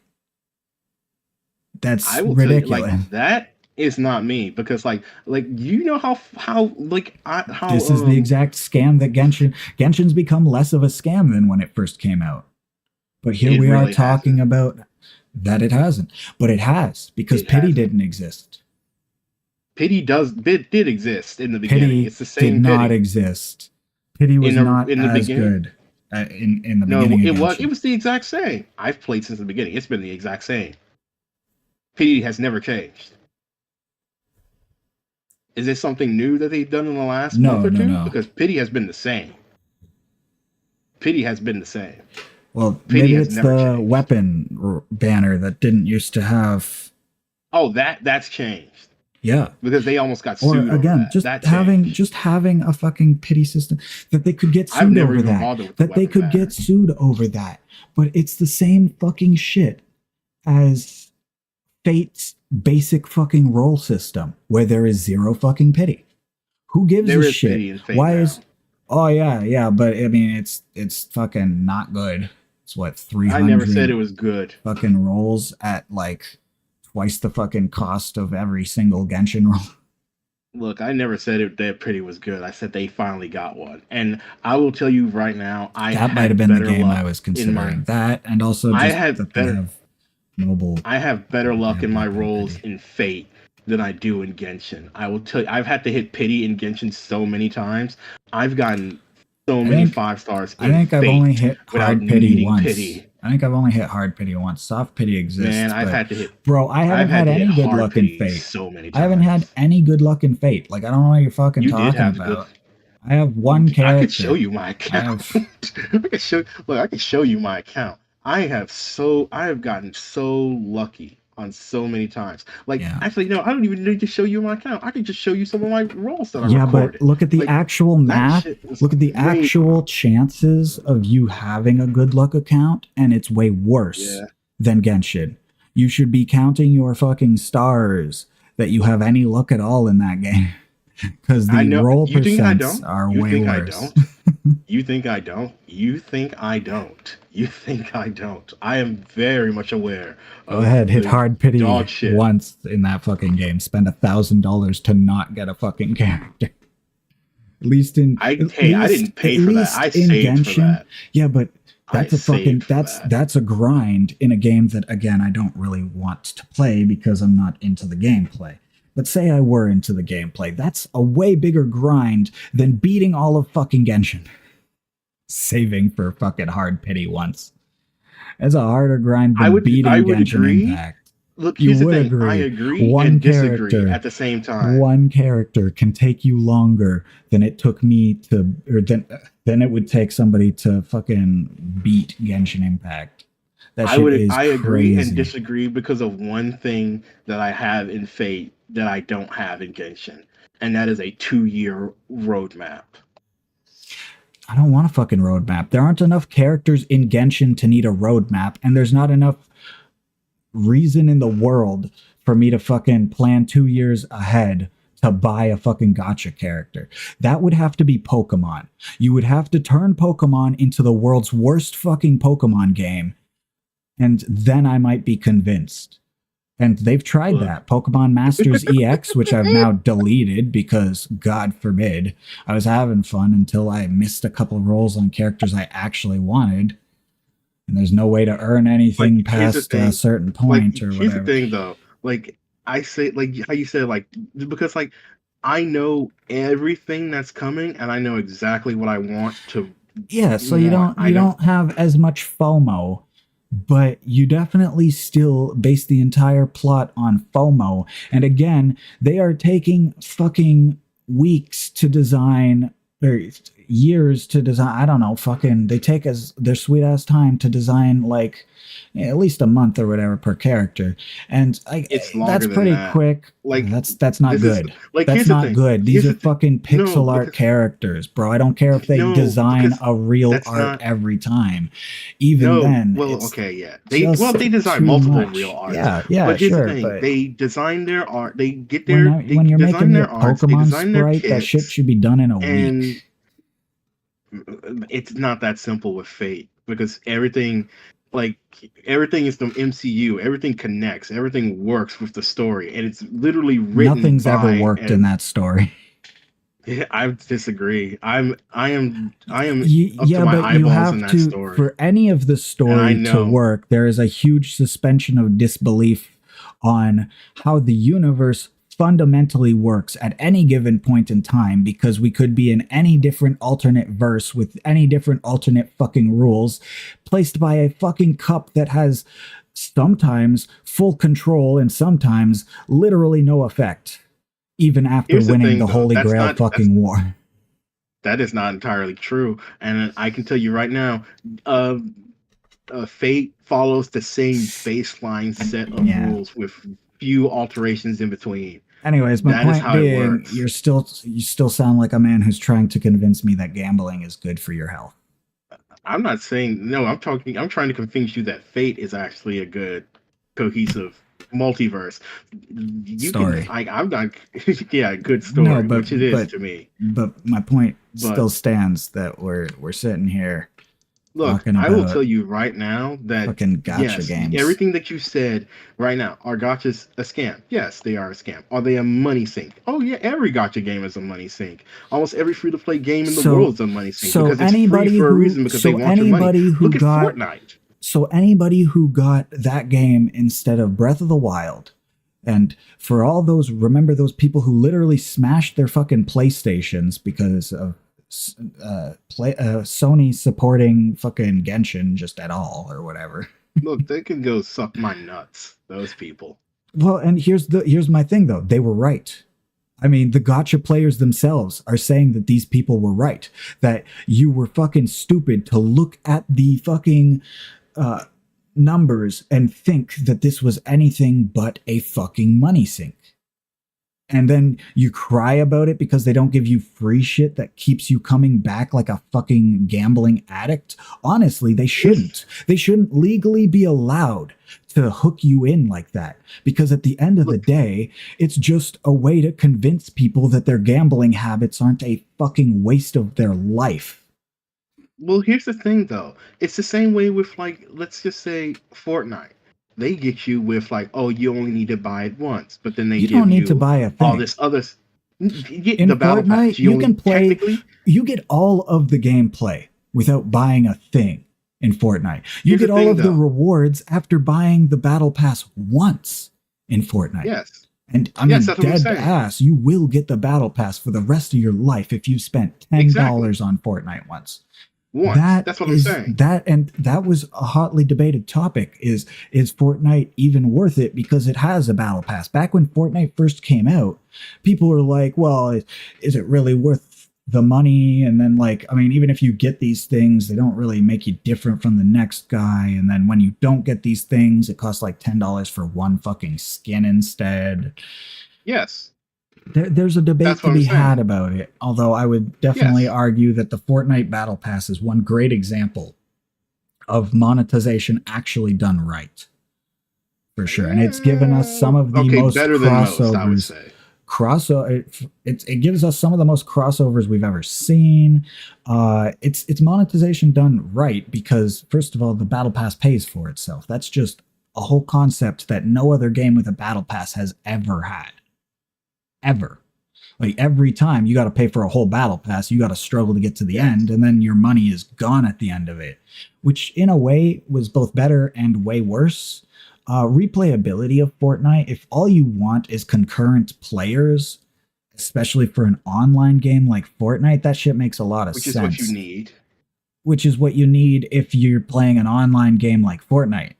That's ridiculous. Like, that is not me, because like you know how this is the exact scam that Genshin's become less of a scam than when it first came out. But here we are talking about that it hasn't, but it has, because Pity didn't exist. Pity did exist in the beginning. Pity it's the same. Did not exist. Pity was not as good in the beginning. No, it was the exact same. I've played since the beginning. It's been the exact same. Pity has never changed. Is this something new that they've done in the last month or two? No. Because Pity has been the same. Pity has been the same. Well, maybe it's the weapon banner that didn't used to have. Oh, that's changed. Yeah, because they almost got sued. Or again, just having a fucking Pity system that they could get sued over that. That they could get sued over that. But it's the same fucking shit as Fate's basic fucking roll system, where there is zero fucking pity. Who gives a shit? Oh yeah, yeah, but I mean it's fucking not good. It's what I never said it 300 was good. fucking rolls at like twice the fucking cost of every single Genshin roll. Look, I never said it that Pretty was good. I said they finally got one. And I will tell you right now, I That might have had been the better game I luck was in my considering. That and also I just had that they better have mobile. I have better They luck have in my mobile rolls pity. in Fate than I do in Genshin. I will tell you, I've had to hit pity in Genshin so many times. I've gotten so I many think 5 stars I in think I've only Fate hit without hard pity needing once. pity. I think I've only hit hard pity once. Soft pity Man, exists, but bro, I I've haven't had had to hit any good hard luck in pity Fate. so many I haven't had times. any good luck in Fate. Like I don't know what you're fucking You did talking have good. about. I have one I could show character. you my I account. have I could show look, I could show you my account. I have gotten so lucky on so many times. Like yeah. actually no, I don't even need to show you my account. I could just show you some of my rolls that I Yeah, but recorded. look at the Like actual that math. shit was Look at the way actual chances of you having a good luck account, and it's way worse yeah. than Genshin. You should be counting your fucking stars that you have any luck at all in that game, because I the know roll you think I percents don't. are You way think I worse. don't. You think I don't? You think I don't? You think I don't? I am very much aware Go of ahead, hit the hard pity dog shit. once in that fucking game. Spend $1,000 to not get a fucking character. I didn't At pay for that. least I in saved for Genshin, that. yeah, but I that's a fucking saved for that. that's a grind in a game that again I don't really want to play because I'm not into the gameplay. But say I were into the gameplay, that's a way bigger grind than beating all of fucking Genshin. Saving for fucking hard pity once. It's a harder grind than I beating would Genshin agree. Impact. Look, You here's the would thing. I agree. agree One and disagree character at the same time. one character can take you longer than it took me to or than it would take somebody to fucking beat Genshin Impact. That shit is I agree and crazy. disagree because of one thing that I have in Fate that I don't have in Genshin, and that is a 2-year roadmap. I don't want a fucking roadmap. There aren't enough characters in Genshin to need a roadmap, and there's not enough reason in the world for me to fucking plan 2 years ahead to buy a fucking gotcha character. That would have to be Pokemon. You would have to turn Pokemon into the world's worst fucking Pokemon game, and then I might be convinced. And they've tried Look, that. Pokemon Masters EX, which I've now deleted because, God forbid, I was having fun until I missed a couple rolls on characters I actually wanted. And there's no way to earn anything like here's the past a thing. certain Like point or here's the whatever. thing though. Like I say, like how you said, like because like I know everything that's coming, and I know exactly what I want to Yeah, so you want. don't I you don't. don't have as much FOMO, but you definitely still base the entire plot on FOMO. And again, they are taking fucking weeks to design or years to design. I don't know, fucking they take as their sweet ass time to design like at least a month or whatever per character. And It's that's longer than pretty that. quick. Like That's not this is good. like That's here's the not thing. good. These Here's are the thing. fucking No, pixel art because characters, bro. I don't care if they no, design because a real that's art not. every time. Even No, then, well, it's okay, yeah. just They design too multiple real much. arts, Yeah, yeah, but here's the sure, thing: but they design their art. They when you're making design me a their arts. They Pokemon design their sprite, that shit kits, should be done in a and week. it's not that simple with Fate because like everything is the MCU. Everything connects. Everything works with the story, and it's literally written Nothing's ever by. worked in And that story. I disagree. I am up to Yeah, my but you eyeballs in have that to, story, for any of the and I story to know. work, there is a huge suspension of disbelief on how the universe fundamentally works at any given point in time because we could be in any different alternate verse with any different alternate fucking rules placed by a fucking cup that has sometimes full control and sometimes literally no effect, even after Here's the winning the thing, though. Holy Grail fucking war. That is not entirely true, and I can tell you right now, uh, Fate follows the same baseline set of Yeah. rules with few alterations in between. Anyways, my That is point how it being, works. you still sound like a man who's trying to convince me that gambling is good for your health. I'm not saying no. I'm trying to convince you that Fate is actually a good, cohesive. multiverse. You Story. can, I'm not, yeah, good No, story, which it is to me. but my point But still stands that we're sitting here look, talking I will about tell you right now that fucking gotcha yes, games. everything that you said right now, are gotchas a scam? Yes, they are a scam. Are they a money sink? Oh yeah, every gotcha game is a money sink. Almost every free to play game in the So world is a money sink because it's free for a reason because they want your money. anybody who Look at got Fortnite. so anybody who got that game instead of Breath of the Wild, and for all those, remember those people who literally smashed their fucking PlayStations because of Sony supporting fucking Genshin just at all or whatever. Look, they can go suck my nuts. Those people. Well, and here's my thing though. They were right. I mean, the gotcha players themselves are saying that these people were right. That you were fucking stupid to look at the fucking numbers and think that this was anything but a fucking money sink. And then you cry about it because they don't give you free shit that keeps you coming back like a fucking gambling addict. Honestly, they shouldn't. They shouldn't legally be allowed to hook you in like that. Because at the end of the day, it's just a way to convince people that their gambling habits aren't a fucking waste of their life. Well, here's the thing though. It's the same way with, like, let's just say Fortnite. They get you with, like, oh, you only need to buy it once, but then they You give don't need you to buy a thing. all this other. You get In the battle Fortnite, pass. you only, can play. technically. You get all of the gameplay without buying a thing in Fortnite. You Here's get the all thing, of the though. rewards after buying the battle pass once in Fortnite. Yes. And I mean, Yes, that's what I'm dead saying. ass, you will get the battle pass for the rest of your life if you spent $10 Exactly. on Fortnite once. Once. That's what I'm saying. That was a hotly debated topic. Is Fortnite even worth it because it has a battle pass? Back when Fortnite first came out, people were like, well, is it really worth the money? And then, like, I mean, even if you get these things, they don't really make you different from the next guy. And then when you don't get these things, it costs like $10 for one fucking skin instead. Yes. There's a debate That's to what be I'm saying. had about it, although I would definitely Yes. argue that the Fortnite Battle Pass is one great example of monetization actually done right. For sure. And it's given us some of the most better than most, I would crossovers. say. It gives us some of the most crossovers we've ever seen. It's monetization done right because, first of all, the Battle Pass pays for itself. That's just a whole concept that no other game with a Battle Pass has ever had. Ever. Like, every time you got to pay for a whole battle pass, you got to struggle to get to the end, and then your money is gone at the end of it, which in a way was both better and way worse. Replayability of Fortnite, if all you want is concurrent players, especially for an online game like Fortnite, that shit makes a lot of Which sense. is what you need. Which is what you need if you're playing an online game like Fortnite.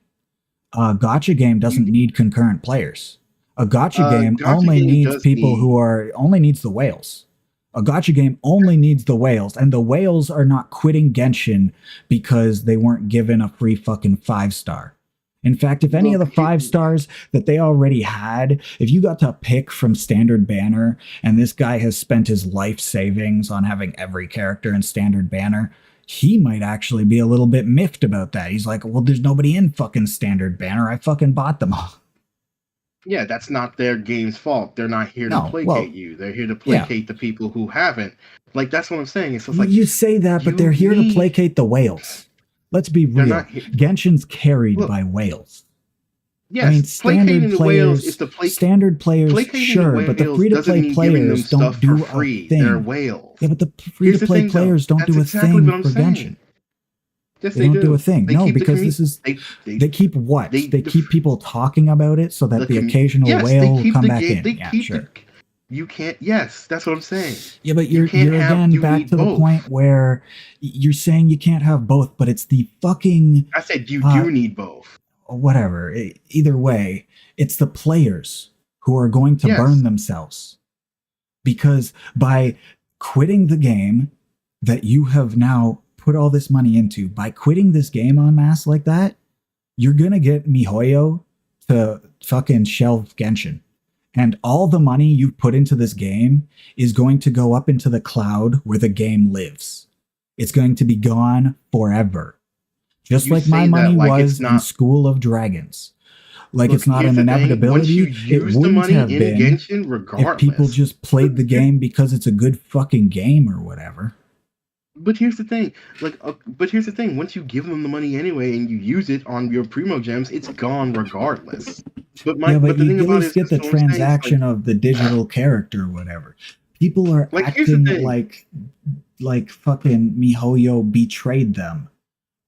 A gotcha game doesn't need concurrent players. A gotcha game only needs people who are only needs the whales. A gotcha game only needs the whales, and the whales are not quitting Genshin because they weren't given a free fucking 5-star. In fact, if any of the 5 stars that they already had, if you got to pick from Standard Banner, and this guy has spent his life savings on having every character in Standard Banner, he might actually be a little bit miffed about that. He's like, well, there's nobody in fucking Standard Banner. I fucking bought them all. Yeah, that's not their game's fault. They're not here to placate you. They're here to placate the people who haven't. Like, that's what I'm saying. It's just like, you say that, but they're here to placate the whales. Let's be real. Genshin's carried by whales. Yes, I mean, standard players, is the standard players, sure, but the free-to-play players don't do a thing. They're whales. Yeah, but the free-to-play players don't do a thing for Genshin. Yes, they don't do a thing. No, because this is they keep what? They keep people talking about it so that the occasional whale will come back in. Yeah, sure. You can't. Yes, that's what I'm saying. Yeah, but you're again back to the point where you're saying you can't have both, but it's the fucking. I said you do need both. Whatever. Either way, it's the players who are going to burn themselves, because by quitting the game that you have now put all this money into, by quitting this game en masse like that, you're gonna get MiHoYo to fucking shelve Genshin. And all the money you put into this game is going to go up into the cloud where the game lives. It's going to be gone forever. Just like my money was in School of Dragons. Like Look, it's not here's an the thing. Once you inevitability. It use the wouldn't money have in been Genshin, if people regardless. just played the game because it's a good fucking game or whatever. But here's the thing, but here's the thing. Once you give them the money anyway and you use it on your primo gems, it's gone regardless. Yeah, but But the you thing at about it least is, get the so I'm saying is transaction of the digital character or whatever. People are here's the acting thing. like fucking MiHoYo betrayed them.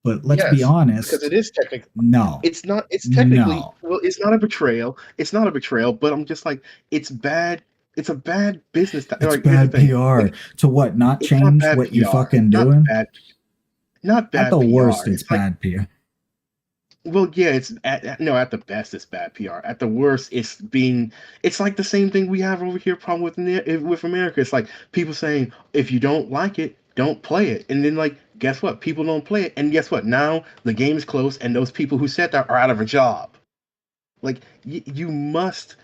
But let's be Yes, because honest, it is technically. no. It's not. It's technically. No. Well, it's not a betrayal. It's not a betrayal. But I'm just like, it's bad. It's a bad business. It's Like, here's the bad thing. PR. Like, To what? Not it's not change bad what you PR. fucking Not doing? bad. Not At bad the worst, PR. it's It's like, bad PR. well, yeah. It's no. At the best, it's bad PR. At the worst, it's being. It's like the same thing we have over here. Problem with America. It's like people saying, if you don't like it, don't play it. And then, like, guess what? People don't play it. And guess what? Now the game is closed, and those people who said that are out of a job. Like, you must.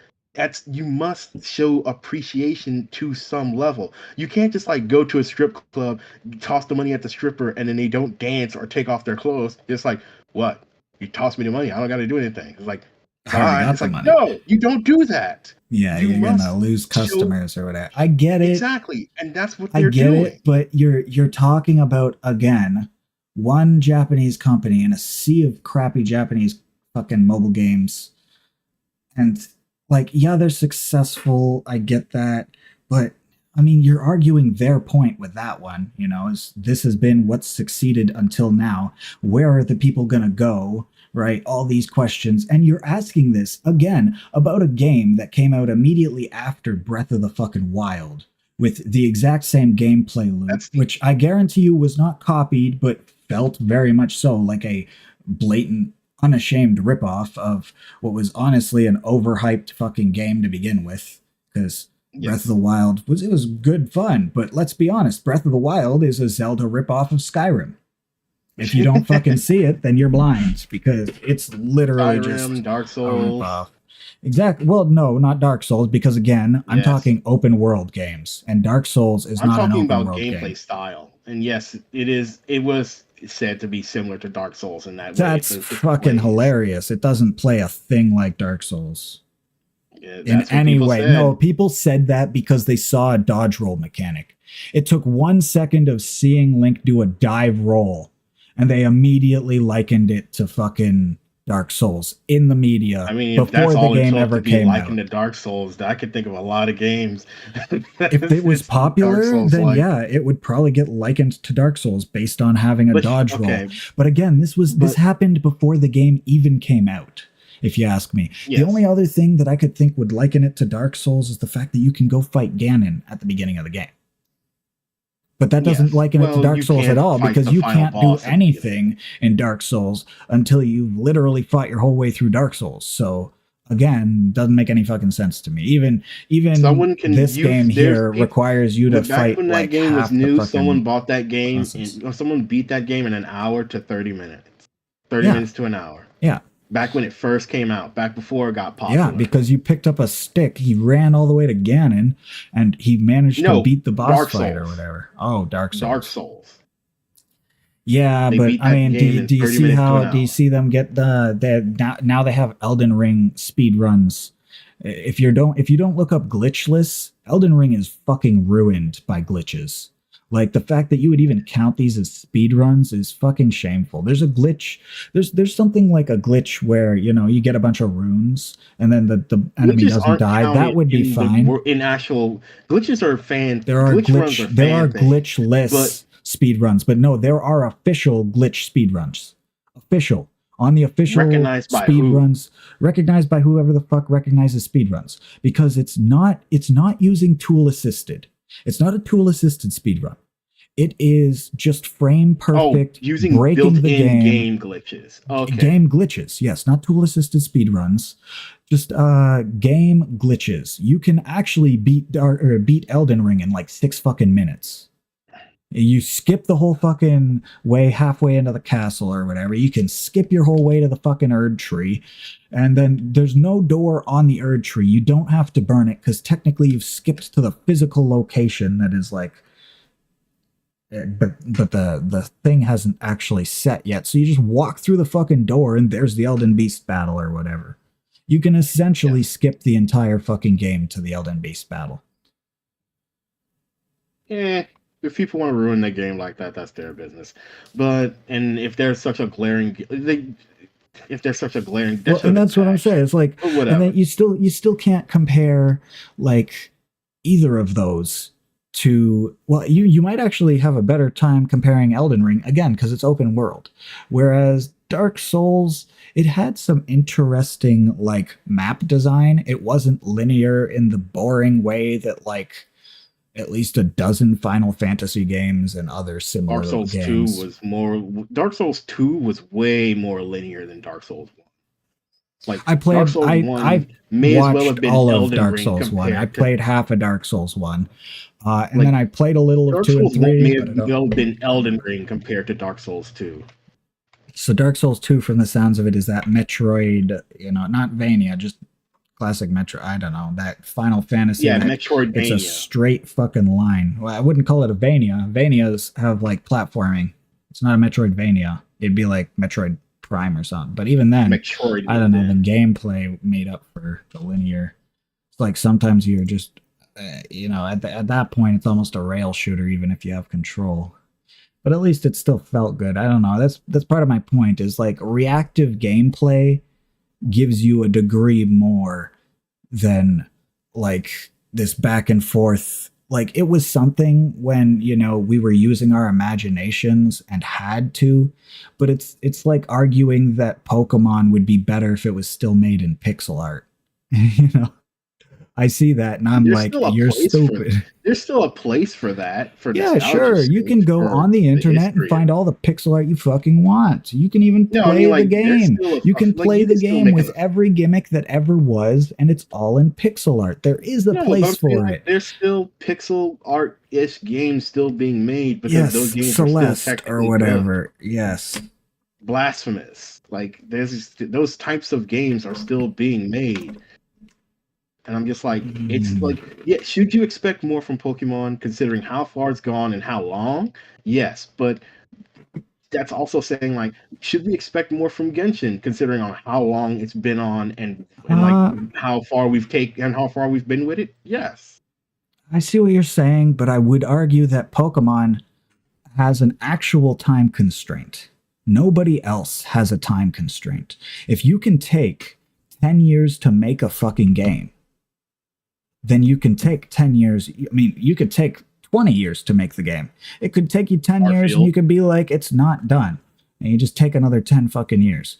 You must show appreciation to some level. You can't just like go to a strip club, toss the money at the stripper, and then they don't dance or take off their clothes. It's like, what? You toss me the money. I don't got to do anything. It's like, I already bye. got It's the like, money. no, you don't do that. Yeah, You you're gonna must lose show customers or whatever. I get it. exactly, and that's what I they're get doing. it, but you're talking about again one Japanese company in a sea of crappy Japanese fucking mobile games. And like, yeah, they're successful. I get that. But I mean, you're arguing their point with that one, is this has been what's succeeded until now. Where are the people going to go? Right? All these questions. And you're asking this again about a game that came out immediately after Breath of the fucking Wild with the exact same gameplay loop, That's which I guarantee you was not copied, but felt very much so like a blatant unashamed ripoff of what was honestly an overhyped fucking game to begin with. Because Breath of yes. the Wild was good fun, but let's be honest, Breath of the Wild is a Zelda ripoff of Skyrim. If you don't fucking see it, then you're blind because it's literally just Skyrim, Dark a Souls. ripoff. Exactly. Well, no, not Dark Souls, because again, I'm Yes. talking open world games, and Dark Souls is I'm not an talking open about world gameplay game. style, and yes, it is. It was said to be similar to Dark Souls in that way. That's fucking hilarious. It doesn't play a thing like Dark Souls. Yeah, In that's what any people way. said. No, people said that because they saw a dodge roll mechanic. It took 1 second of seeing Link do a dive roll, and they immediately likened it to fucking Dark Souls in the media I mean, if before that's the all it game took ever to be came likened out. to Dark Souls, I could think of a lot of games. If it was It's Dark popular, Souls then like. yeah, it would probably get likened to Dark Souls based on having a But dodge okay, roll. But again, this but happened before the game even came out, if you ask me. The yes, only other thing that I could think would liken it to Dark Souls is the fact that you can go fight Ganon at the beginning of the game. But that doesn't yes. liken it to Well, Dark you Souls at can't all fight because the you final can't do boss immediately. anything in Dark Souls until you've literally fought your whole way through Dark Souls. So again, doesn't make any fucking sense to me. Even Someone can this use. game There's here people. requires you to But back fight when that like game was half the new, someone fucking bought that game bosses. or someone beat that game in an hour to 30 minutes. 30 Yeah, minutes to an hour. yeah, Back when it first came out, back before it got yeah. popular. Because you picked up a stick, he ran all the way to Ganon, and he managed to No, beat the boss Dark fight or Souls. whatever. Oh, Dark Dark Souls. Souls. Yeah, They but beat I that mean, game in do you 30 see minutes to how an do you hour. see them get now they have Elden Ring speed runs. If you don't look up glitchless, Elden Ring is fucking ruined by glitches. Like the fact that you would even count these as speed runs is fucking shameful. There's a glitch. There's something like a glitch where you get a bunch of runes and then the enemy Glitches doesn't aren't die. That counted would be in fine. in actual glitches are fan There are glitch runs are there are fan thing. But glitchless speed runs, but no, there are official glitch speed runs. Official on the official recognized by speed who? runs, recognized by whoever the fuck recognizes speed runs, because it's not using tool assisted. It's not a tool assisted speed run. It is just frame Oh, perfect, using breaking the built-in game. game glitches. Okay. Game glitches, yes, not tool assisted speed runs, just game glitches. You can actually beat Elden Ring in like 6 fucking minutes. You skip the whole fucking way halfway into the castle or whatever. You can skip your whole way to the fucking Erd tree, and then there's no door on the Erd tree. You don't have to burn it because technically you've skipped to the physical location that is like. But the thing hasn't actually set yet, so you just walk through the fucking door and there's the Elden Beast battle or whatever. You can essentially skip the entire fucking game to the Elden Beast battle. If people want to ruin the game like that, that's their business. But and if there's such a glaring, if there's such a glaring, well, and that's what I'm saying. It's like, and then you still can't compare like either of those to, well, you might actually have a better time comparing Elden Ring again because it's open world, whereas Dark Souls, it had some interesting like map design. It wasn't linear in the boring way that like at least a dozen Final Fantasy games and other similar Dark Souls games. 2 was more. Dark Souls 2 was way more linear than Dark Souls 1. Like I played, Dark Souls 1 I may as well have watched been all of Elden Dark Ring Souls 1. I compared to played half of Dark Souls 1. And Like, then I played a little of Dark 2 and Souls 1 may 3. have well been Elden Ring compared to Dark Souls 2. So Dark Souls 2, from the sounds of it, is that Metroid, not Vania, just classic Metro. I don't know, that Final Fantasy. Yeah, that, Metroidvania. It's a straight fucking line. Well, I wouldn't call it a Vania. Vanias have like platforming. It's not a Metroidvania. It'd be like Metroid Prime or something. But even then, Metroid. I don't know, the gameplay made up for the linear. It's like sometimes you're just, at that point, it's almost a rail shooter, even if you have control. But at least it still felt good. I don't know. That's part of my point. Is like reactive gameplay gives you a degree more than like this back and forth. Like it was something when we were using our imaginations and had to, but it's like arguing that Pokemon would be better if it was still made in pixel art. I see that and I'm like, you're stupid. There's still a place for that. Yeah, sure. You can go on the internet and find all the pixel art you fucking want. You can even play the game. You can play the game with every gimmick that ever was, and it's all in pixel art. There is a place for it. There's still pixel art-ish games still being made because those games Celeste are still or whatever. Yes. Blasphemous. Like those types of games are still being made. And I'm just like, it's like, yeah, should you expect more from Pokemon considering how far it's gone and how long? Yes, but that's also saying like, should we expect more from Genshin considering on how long it's been on and like how far we've taken and how far we've been with it? Yes. I see what you're saying, but I would argue that Pokemon has an actual time constraint. Nobody else has a time constraint. If you can take 10 years to make a fucking game, then you can take 10 years. I mean, you could take 20 years to make the game. It could take you 10 years and you could be like, it's not done. And you just take another 10 fucking years.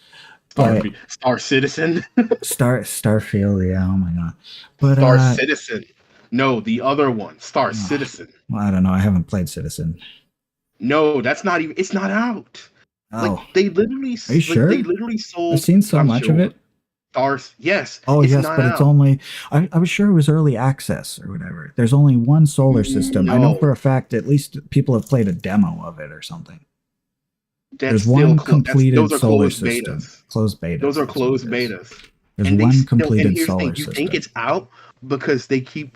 Star Citizen? Starfield, yeah, oh my God. But Star Citizen. No, the other one, Star Citizen. Well, I don't know. I haven't played Citizen. No, that's not even, it's not out. Oh. Like, they literally, are you sure? They literally sold. I've seen so much of it. Yes. Oh, yes, but it's only. I was sure it was early access or whatever. There's only one solar system. I know for a fact at least people have played a demo of it or something. There's one completed solar system. Closed beta. Those are closed betas. There's one completed solar system. You think it's out because they keep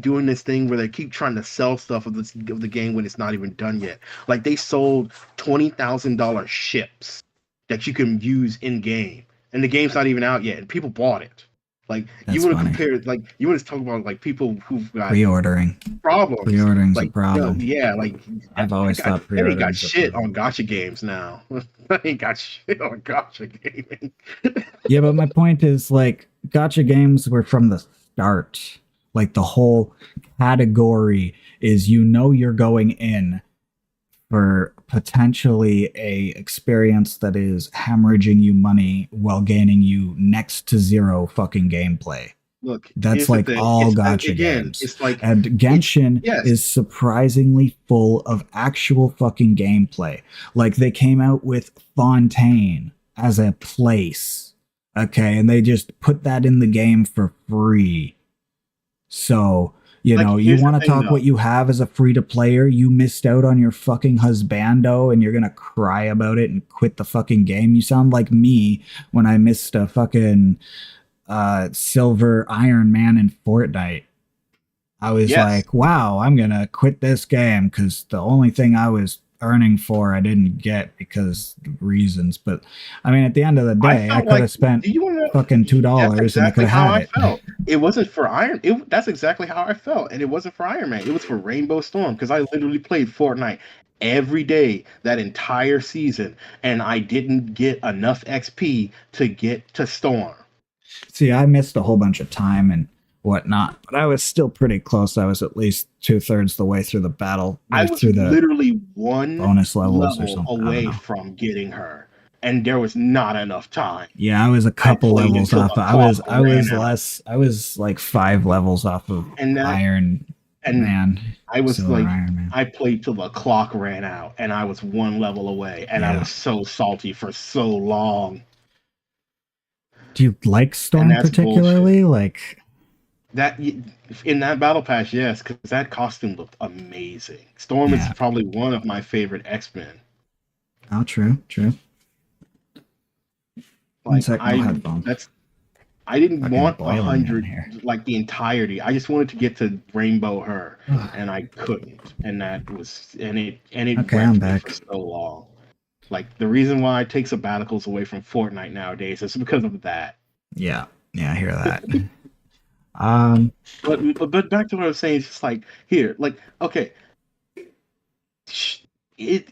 doing this thing where they keep trying to sell stuff of the game when it's not even done yet. Like they sold $20,000 ships that you can use in game. And the game's not even out yet, and people bought it. Like you want to compare, like you want to talk about like people who've got pre-ordering problems. Pre-ordering's a problem. Yeah, like I've always thought pre-ordering. They got shit on gacha games now. They got shit on gacha gaming. Yeah, but my point is like gacha games were from the start. Like the whole category is you're going in for potentially a experience that is hemorrhaging you money while gaining you next to zero fucking gameplay. Look, that's like all gacha games. It's like, and Genshin is surprisingly full of actual fucking gameplay. Like they came out with Fontaine as a place, okay, and they just put that in the game for free. So you want to talk what you have as a free-to-player, you missed out on your fucking husbando and you're going to cry about it and quit the fucking game. You sound like me when I missed a fucking silver Iron Man in Fortnite. I was like, wow, I'm going to quit this game because the only thing I was earning for I didn't get because of reasons. But I mean, at the end of the I day, I felt could like, have spent do you want to know? fucking That's $2 and I could exactly have how had I it. felt. It wasn't for Iron. That's exactly how I felt, and it wasn't for Iron Man. It was for Rainbow Storm because I literally played Fortnite every day that entire season, and I didn't get enough XP to get to Storm. See, I missed a whole bunch of time and whatnot, but I was still pretty close. I was at least 2/3 the way through the battle, I or was through the literally one bonus levels or level something. I don't away know. from getting her, and there was not enough time. Yeah, I was a I couple played levels until off. the clock I ran was out, less. I was like 5 levels off of and that Iron and Man, I was Silver like, Iron Man. I played till the clock ran out, and I was one level away, and I Yeah. was so salty for so long, Do you like and Storm that's bullshit. particularly? Like, That in that battle pass, yes, because that costume looked amazing. Storm is yeah. probably one of my favorite X-Men. Oh, true, true. One Like sec, no headphones. I didn't Fucking want boiling in 100 here. like the entirety. I just wanted to get to Rainbow Her, Ugh. and I couldn't. And that was and it Okay, I'm wrecked me for back. so long. Like the reason why I take sabbaticals away from Fortnite nowadays is because of that. Yeah, yeah, I hear that. Um, But back to what I was saying, it's just like here, like okay, it